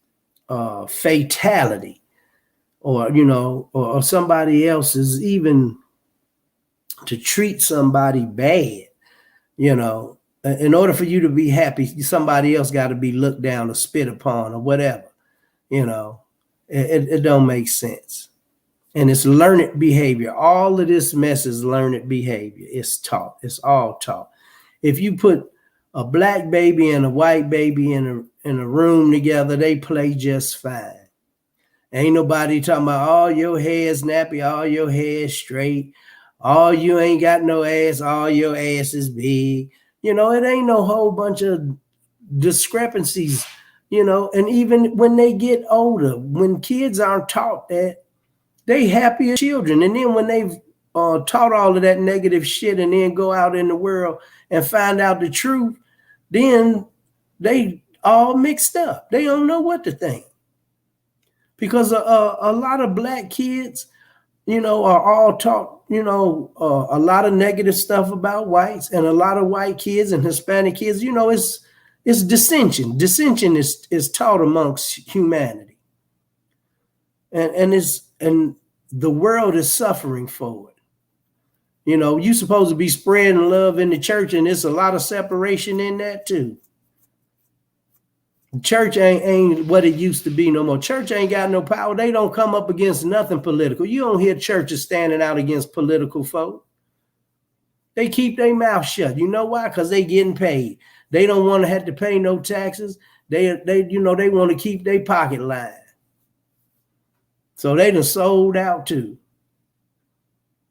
[SPEAKER 1] fatality, or, or somebody else's, even to treat somebody bad. In order for you to be happy, somebody else got to be looked down or spit upon or whatever. It don't make sense. And it's learned behavior. All of this mess is learned behavior. It's taught. It's all taught. If you put a black baby and a white baby in a room together, they play just fine. Ain't nobody talking about all your hair is nappy, all your hair is straight. All you ain't got no ass, all your ass is big. It ain't no whole bunch of discrepancies, and even when they get older, when kids aren't taught that, they happier children. And then when they've taught all of that negative shit and then go out in the world and find out the truth, then they all mixed up. They don't know what to think. Because a lot of black kids, are all taught, a lot of negative stuff about whites, and a lot of white kids and Hispanic kids, it's dissension. Dissension is taught amongst humanity. And the world is suffering for it. You're supposed to be spreading love in the church, and there's a lot of separation in that too. Church ain't what it used to be no more. Church ain't got no power. They don't come up against nothing political. You don't hear churches standing out against political folk. They keep their mouth shut. You know why? Because they getting paid. They don't want to have to pay no taxes. They want to keep their pocket line. So they done sold out too.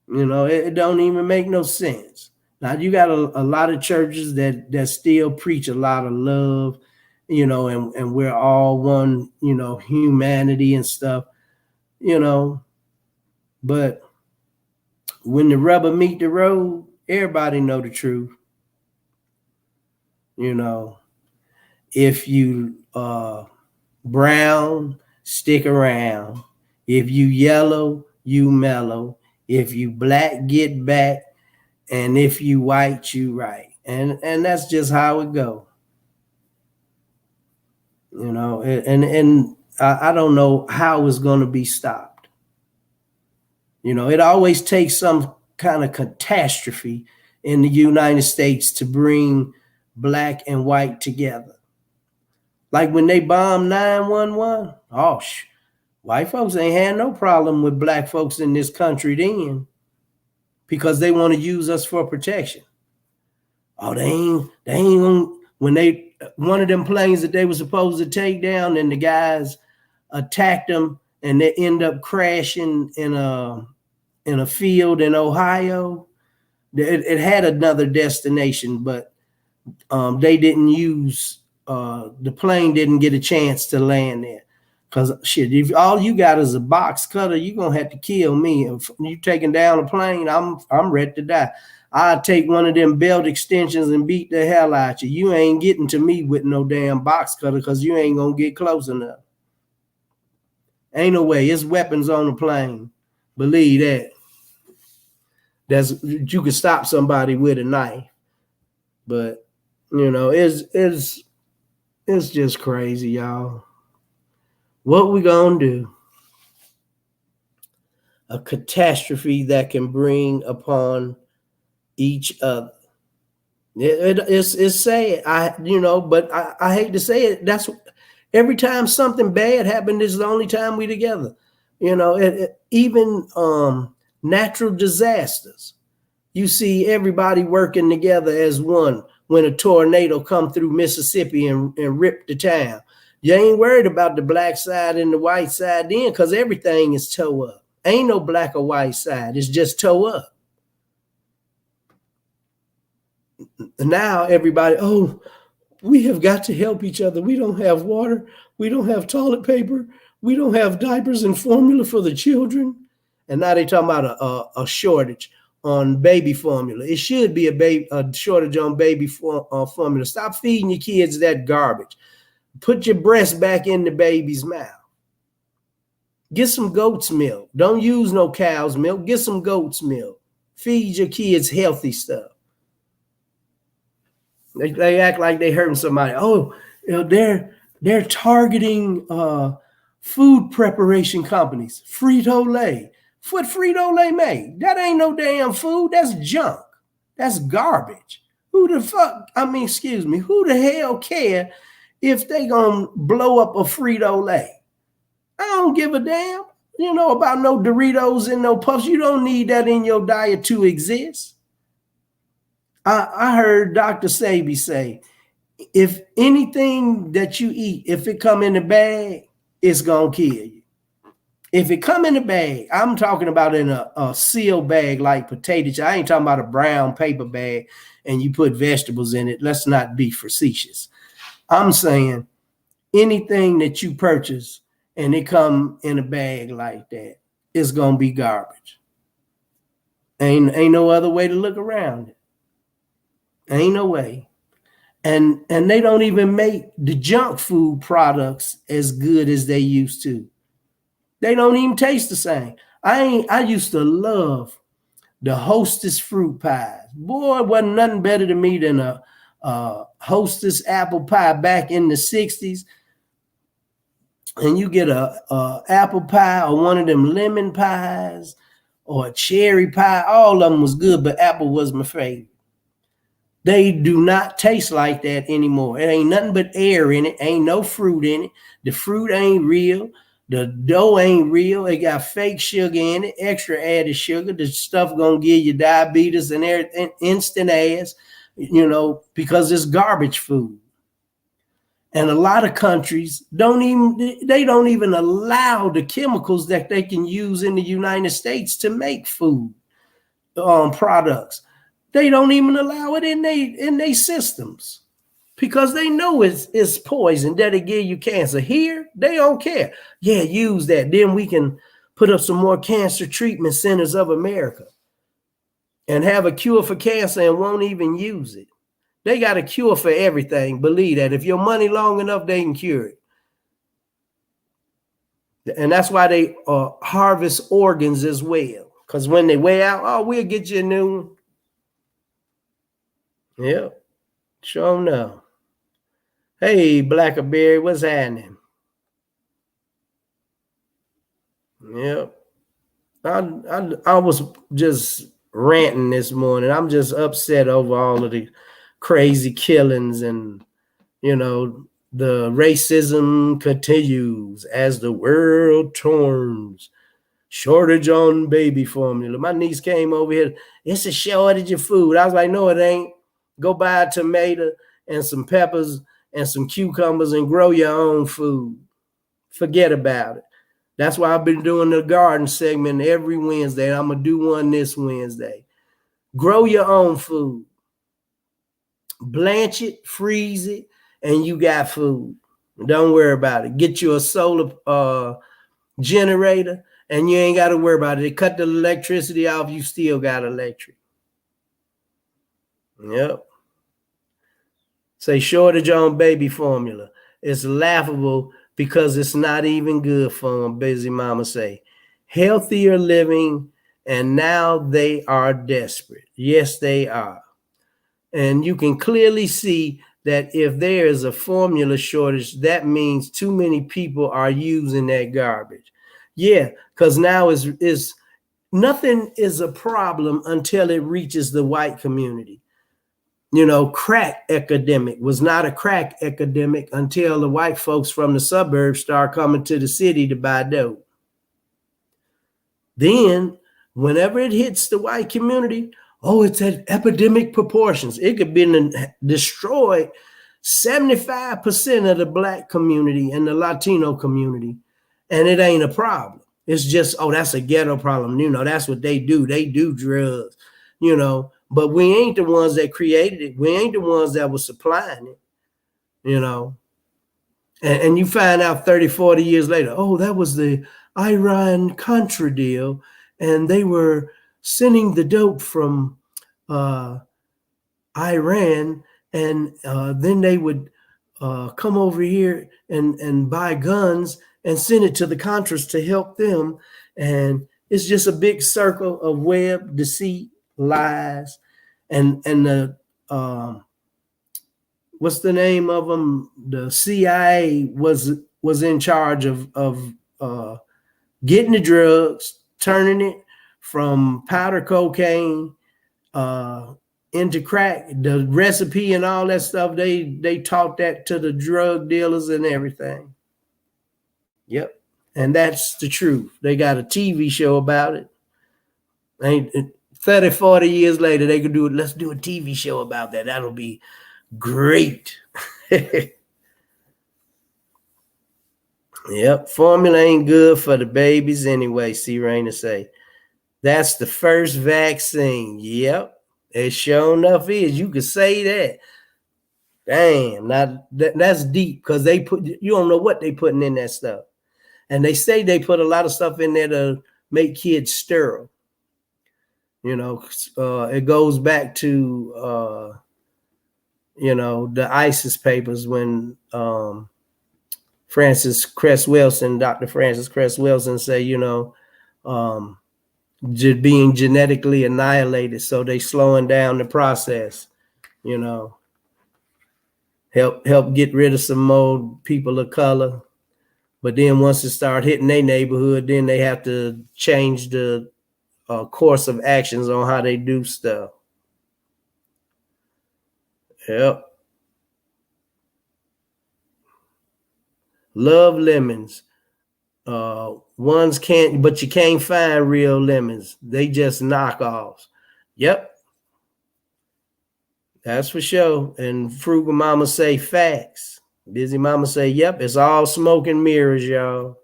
[SPEAKER 1] It don't even make no sense. Now you got a lot of churches that still preach a lot of love, and we're all one, humanity and stuff, but when the rubber meet the road, everybody know the truth. If you brown, stick around. If you yellow, you mellow. If you black, get back. And if you white, you right. And that's just how it go. And I don't know how it's going to be stopped. It always takes some kind of catastrophe in the United States to bring black and white together. Like when they bombed 9/11, white folks ain't had no problem with black folks in this country then, because they want to use us for protection. They ain't when one of them planes that they were supposed to take down, and the guys attacked them and they end up crashing in a field in Ohio. It had another destination, but they didn't use the plane didn't get a chance to land there. Because shit, if all you got is a box cutter, you're gonna have to kill me. If you taking down a plane, I'm ready to die. I'll take one of them belt extensions and beat the hell out you. You ain't getting to me with no damn box cutter, because you ain't gonna get close enough. Ain't no way. It's weapons on the plane. Believe that. You can stop somebody with a knife. But it's just crazy, y'all. What we gonna do? A catastrophe that can bring upon each other. It's sad. But I hate to say it. That's every time something bad happened, this is the only time we together. Even natural disasters. You see everybody working together as one. When a tornado come through Mississippi and rip the town, you ain't worried about the black side and the white side then, because everything is toe up. Ain't no black or white side. It's just toe up. Now everybody, we have got to help each other. We don't have water. We don't have toilet paper. We don't have diapers and formula for the children. And now they talking about a shortage on baby formula. It should be a shortage on baby formula. Stop feeding your kids that garbage. Put your breast back in the baby's mouth. Get some goat's milk. Don't use no cow's milk. Get some goat's milk. Feed your kids healthy stuff. They act like they hurting somebody. They're targeting food preparation companies. Frito-Lay. What Frito-Lay made? That ain't no damn food. That's junk. That's garbage. Who the hell care if they gonna blow up a Frito-Lay? I don't give a damn, about no Doritos and no Puffs. You don't need that in your diet to exist. I heard Dr. Sebi say, if anything that you eat, if it come in a bag, it's gonna kill you. If it come in a bag, I'm talking about in a sealed bag like potato chips. I ain't talking about a brown paper bag and you put vegetables in it. Let's not be facetious. I'm saying anything that you purchase and it come in a bag like that, it's gonna be garbage. Ain't no other way to look around it. Ain't no way. And they don't even make the junk food products as good as they used to. They don't even taste the same. I used to love the Hostess fruit pies. Boy, it wasn't nothing better to me than a Hostess apple pie back in the 60s. And you get a apple pie or one of them lemon pies or a cherry pie. All of them was good, but apple was my favorite. They do not taste like that anymore. It ain't nothing but air in it. Ain't no fruit in it. The fruit ain't real. The dough ain't real. It got fake sugar in it, extra added sugar. The stuff gonna give you diabetes and everything, instant ass, because it's garbage food. And a lot of countries don't even allow the chemicals that they can use in the United States to make food products. They don't even allow it in their systems because they know it's poison that'll give you cancer. Here, they don't care. Yeah, use that. Then we can put up some more cancer treatment centers of America and have a cure for cancer and won't even use it. They got a cure for everything. Believe that. If your money long enough, they can cure it. And that's why they harvest organs as well. Because when they weigh out, oh, we'll get you a new one. Yep. Sure enough. Hey, Blackberry, what's happening? Yep. I was just ranting this morning. I'm just upset over all of the crazy killings and, the racism continues as the world turns. Shortage on baby formula. My niece came over here. It's a shortage of food. I was like, no, it ain't. Go buy a tomato and some peppers and some cucumbers and grow your own food. Forget about it. That's why I've been doing the garden segment every Wednesday. I'm going to do one this Wednesday. Grow your own food. Blanch it, freeze it, and you got food. Don't worry about it. Get you a solar generator, and you ain't got to worry about it. They cut the electricity off, you still got electric. Yep. Say shortage on baby formula. It's laughable because it's not even good for them, busy mama say. Healthier living, and now they are desperate. Yes, they are. And you can clearly see that if there is a formula shortage, that means too many people are using that garbage. Yeah, because now is nothing is a problem until it reaches the white community. Crack epidemic was not a crack epidemic until the white folks from the suburbs start coming to the city to buy dope. Then, whenever it hits the white community, oh, it's at epidemic proportions. It could be destroyed 75% of the Black community and the Latino community, and it ain't a problem. It's just, oh, that's a ghetto problem. That's what they do. They do drugs, but we ain't the ones that created it. We ain't the ones that were supplying it, and you find out 30, 40 years later, oh, that was the Iran-Contra deal, and they were sending the dope from Iran, and then they would come over here and buy guns and send it to the Contras to help them. And it's just a big circle of web, deceit, lies, and the what's the name of them? The CIA was in charge of getting the drugs, turning it from powder cocaine into crack. The recipe and all that stuff, they taught that to the drug dealers and everything. Yep. And that's the truth. They got a TV show about it. 30, 40 years later, they could do it. Let's do a TV show about that. That'll be great. Yep. Formula ain't good for the babies anyway, C. Rainer say. That's the first vaccine. Yep. It sure enough is. You could say that. Damn, that's deep because you don't know what they putting in that stuff. And they say they put a lot of stuff in there to make kids sterile. It goes back to, the ISIS papers when Dr. Frances Cress Welsing say, being genetically annihilated. So they slowing down the process, help get rid of some more people of color. But then once it start hitting their neighborhood, then they have to change the course of actions on how they do stuff. Yep. Love lemons. Ones can't, but you can't find real lemons. They just knockoffs. Yep. That's for sure. And Frugal Mama say facts. Busy Mama say, yep, it's all smoke and mirrors, y'all.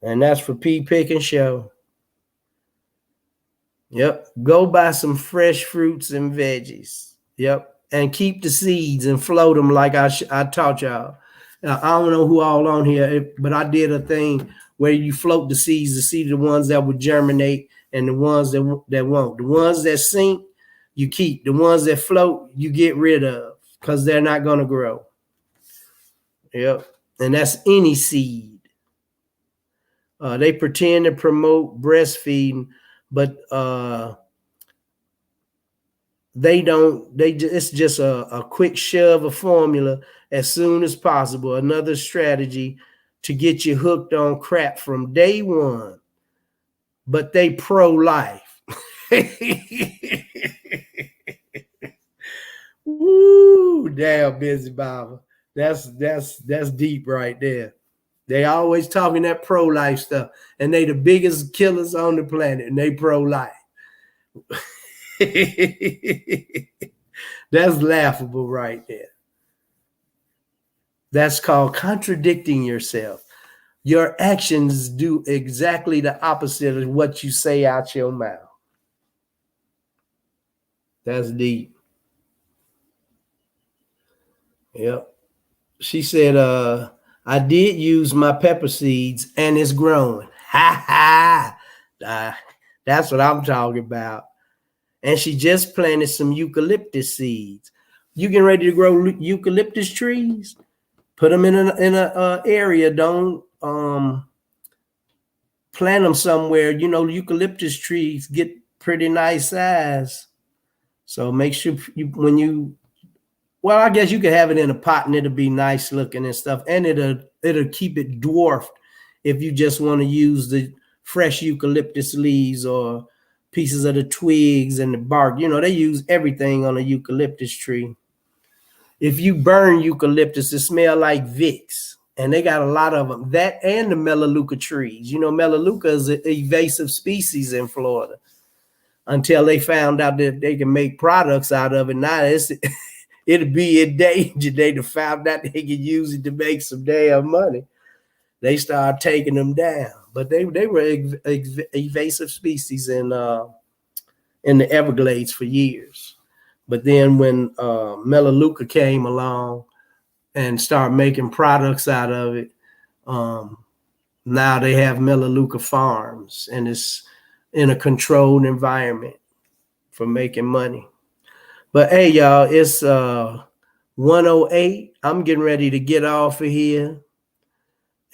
[SPEAKER 1] And that's for P Pick and Show. Yep. Go buy some fresh fruits and veggies. Yep. And keep the seeds and float them like I taught y'all. Now, I don't know who all on here, but I did a thing where you float the seeds to see the ones that would germinate and the ones that won't. The ones that sink, you keep. The ones that float, you get rid of because they're not going to grow. Yep. And that's any seed. They pretend to promote breastfeeding, but they don't. It's just a quick shove of formula as soon as possible. Another strategy to get you hooked on crap from day one. But they pro-life. Woo, damn, Busy Mama. That's deep right there. They always talking that pro-life stuff, and they the biggest killers on the planet, and they pro-life. That's laughable right there. That's called contradicting yourself. Your actions do exactly the opposite of what you say out your mouth. That's deep. Yep. She said, I did use my pepper seeds and it's growing. Ha ha. That's what I'm talking about. And she just planted some eucalyptus seeds. You getting ready to grow eucalyptus trees? Put them in an area. Don't plant them somewhere. You know, eucalyptus trees get pretty nice size. So make sure well, I guess you could have it in a pot and it'll be nice looking and stuff. And it'll keep it dwarfed if you just want to use the fresh eucalyptus leaves or pieces of the twigs and the bark. You know, they use everything on a eucalyptus tree. If you burn eucalyptus, it smells like Vicks. And they got a lot of them. That and the Melaleuca trees. You know, Melaleuca is an invasive species in Florida. Until they found out that they can make products out of it. Now it'll be in danger. They found out they could use it to make some damn money. They started taking them down. But they were invasive species in the Everglades for years. But then when Melaleuca came along and started making products out of it, now they have Melaleuca farms, and it's in a controlled environment for making money. But hey, y'all, it's 1:08. I'm getting ready to get off of here.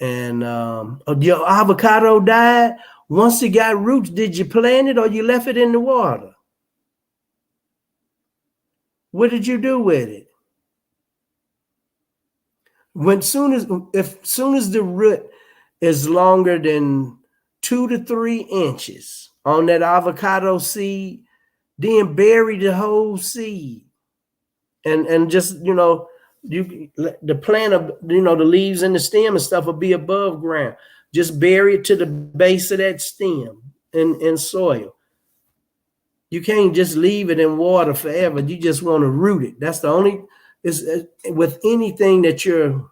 [SPEAKER 1] And your avocado died. Once it got roots, did you plant it or you left it in the water? What did you do with it? As soon as the root is longer than 2 to 3 inches on that avocado seed, then bury the whole seed. And just, you know, the plant of, you know, the leaves and the stem and stuff will be above ground. Just bury it to the base of that stem in soil. You can't just leave it in water forever. You just want to root it. That's the only, with anything that you're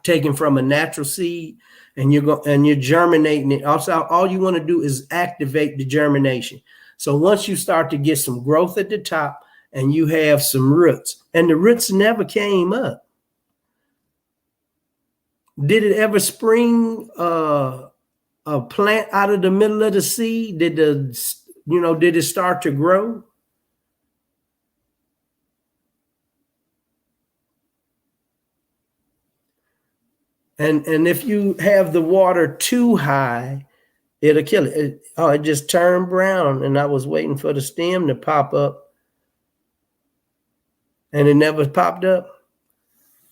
[SPEAKER 1] taking from a natural seed and you're germinating it. Also, all you want to do is activate the germination. So once you start to get some growth at the top and you have some roots, and the roots never came up. Did it ever spring a plant out of the middle of the seed? Did it start to grow? And if you have the water too high, it'll kill it. It just turned brown, and I was waiting for the stem to pop up, and it never popped up.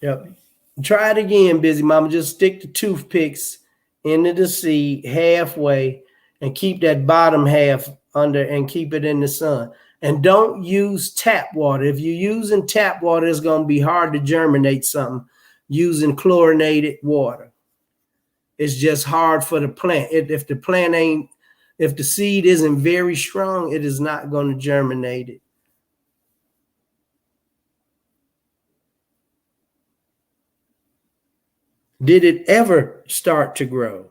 [SPEAKER 1] Yep. Try it again, Busy Mama. Just stick the toothpicks into the seed halfway and keep that bottom half under and keep it in the sun. And don't use tap water. If you're using tap water, it's going to be hard to germinate something using chlorinated water. It's just hard for the plant. If the seed isn't very strong, it is not going to germinate it. Did it ever start to grow?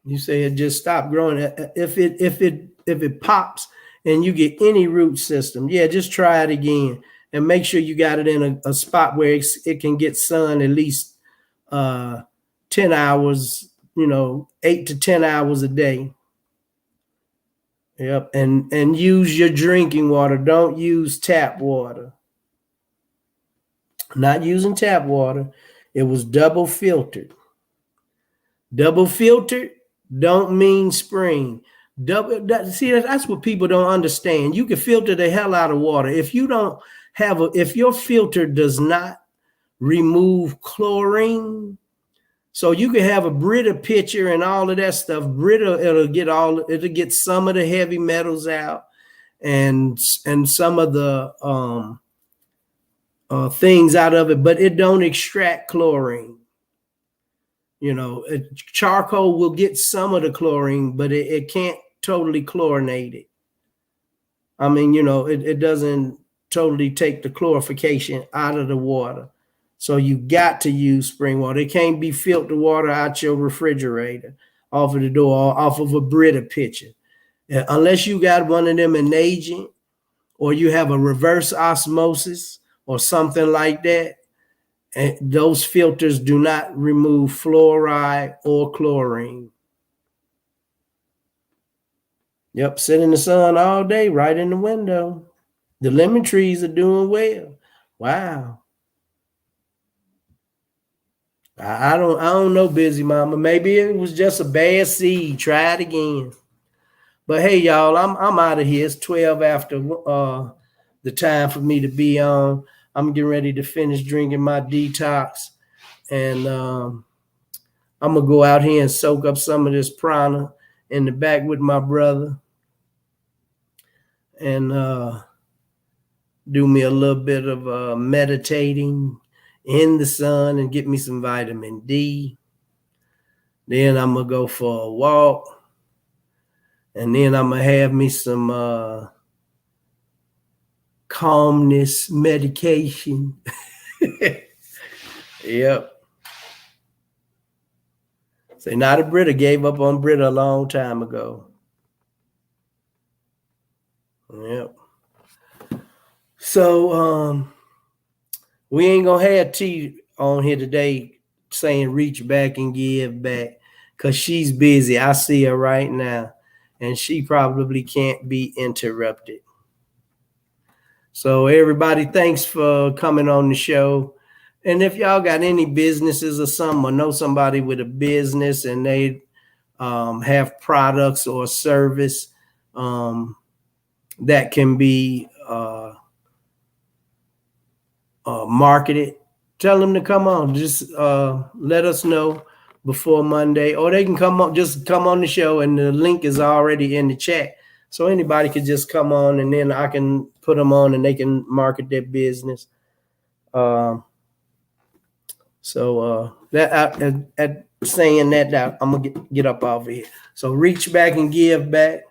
[SPEAKER 1] You say it just stopped growing. If it pops and you get any root system, yeah, just try it again and make sure you got it in a spot where it can get sun at least 10 hours, 8 to 10 hours a day. Yep, and use your drinking water. Don't use tap water. Not using tap water. It was double filtered. Double filtered don't mean spring. That's what people don't understand. You can filter the hell out of water. If your filter does not remove chlorine, so you can have a Brita pitcher and all of that stuff. Brita, it'll get some of the heavy metals out and some of the things out of it, but it don't extract chlorine. Charcoal will get some of the chlorine, but it can't totally chlorinate it. I mean, it doesn't totally take the chlorification out of the water. So you got to use spring water. It can't be filtered water out your refrigerator, off of the door, off of a Brita pitcher. Unless you got one of them in agent, or you have a reverse osmosis or something like that. And those filters do not remove fluoride or chlorine. Yep, sit in the sun all day, right in the window. The lemon trees are doing well. Wow. I don't know, Busy Mama. Maybe it was just a bad seed. Try it again. But hey, y'all, I'm out of here. It's 12 after the time for me to be on. I'm getting ready to finish drinking my detox, and I'm gonna go out here and soak up some of this prana in the back with my brother, and do me a little bit of meditating in the sun and get me some vitamin D. Then I'm gonna go for a walk, and then I'm gonna have me some calmness medication. Yep. Say, not a Brita, gave up on Brita a long time ago. Yep. So we ain't gonna have T on here today saying reach back and give back, because she's busy. I see her right now, and she probably can't be interrupted. So everybody, thanks for coming on the show. And if y'all got any businesses or something, or know somebody with a business and they have products or service that can be marketed, tell them to come on. Just let us know before Monday, or they can come on the show, and the link is already in the chat. So anybody could just come on, and then I can put them on and they can market their business. So at saying that, I'm gonna get up off of here. So reach back and give back.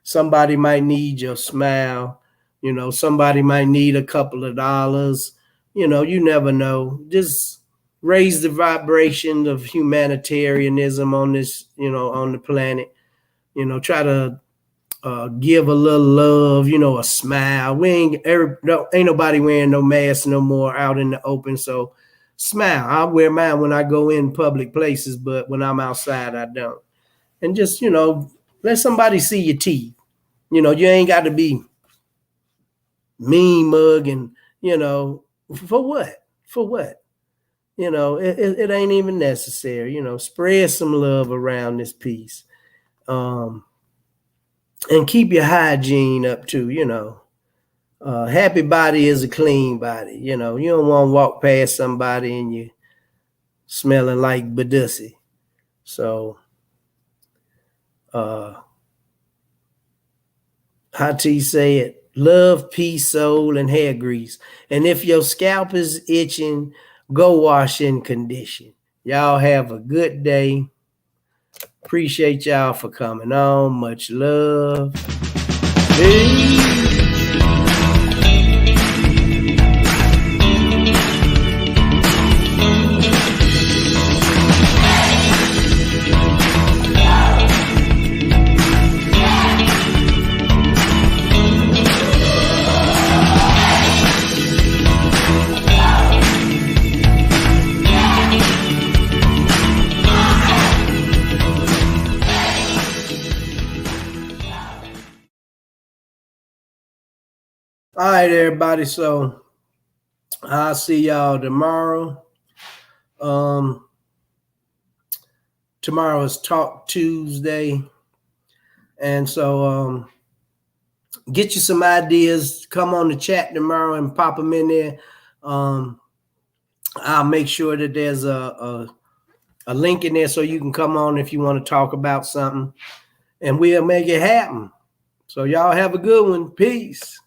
[SPEAKER 1] Somebody might need your smile. Somebody might need a couple of dollars. You never know. Just raise the vibration of humanitarianism on this, on the planet. Try to give a little love, a smile. Ain't nobody wearing no mask no more out in the open. So smile. I wear mine when I go in public places, but when I'm outside, I don't. And just, let somebody see your teeth. You ain't got to be mean mugging, for what? For what? It ain't even necessary. Spread some love around this piece. And keep your hygiene up too, Happy body is a clean body. You know, you don't want to walk past somebody and you smelling like Badussi. So, Hati said, love, peace, soul, and hair grease. And if your scalp is itching, go wash in condition. Y'all have a good day. Appreciate y'all for coming on. Much love. Peace. All right, everybody. So I'll see y'all tomorrow. Tomorrow is Talk Tuesday. And so get you some ideas. Come on the chat tomorrow and pop them in there. I'll make sure that there's a link in there so you can come on if you want to talk about something. And we'll make it happen. So y'all have a good one. Peace.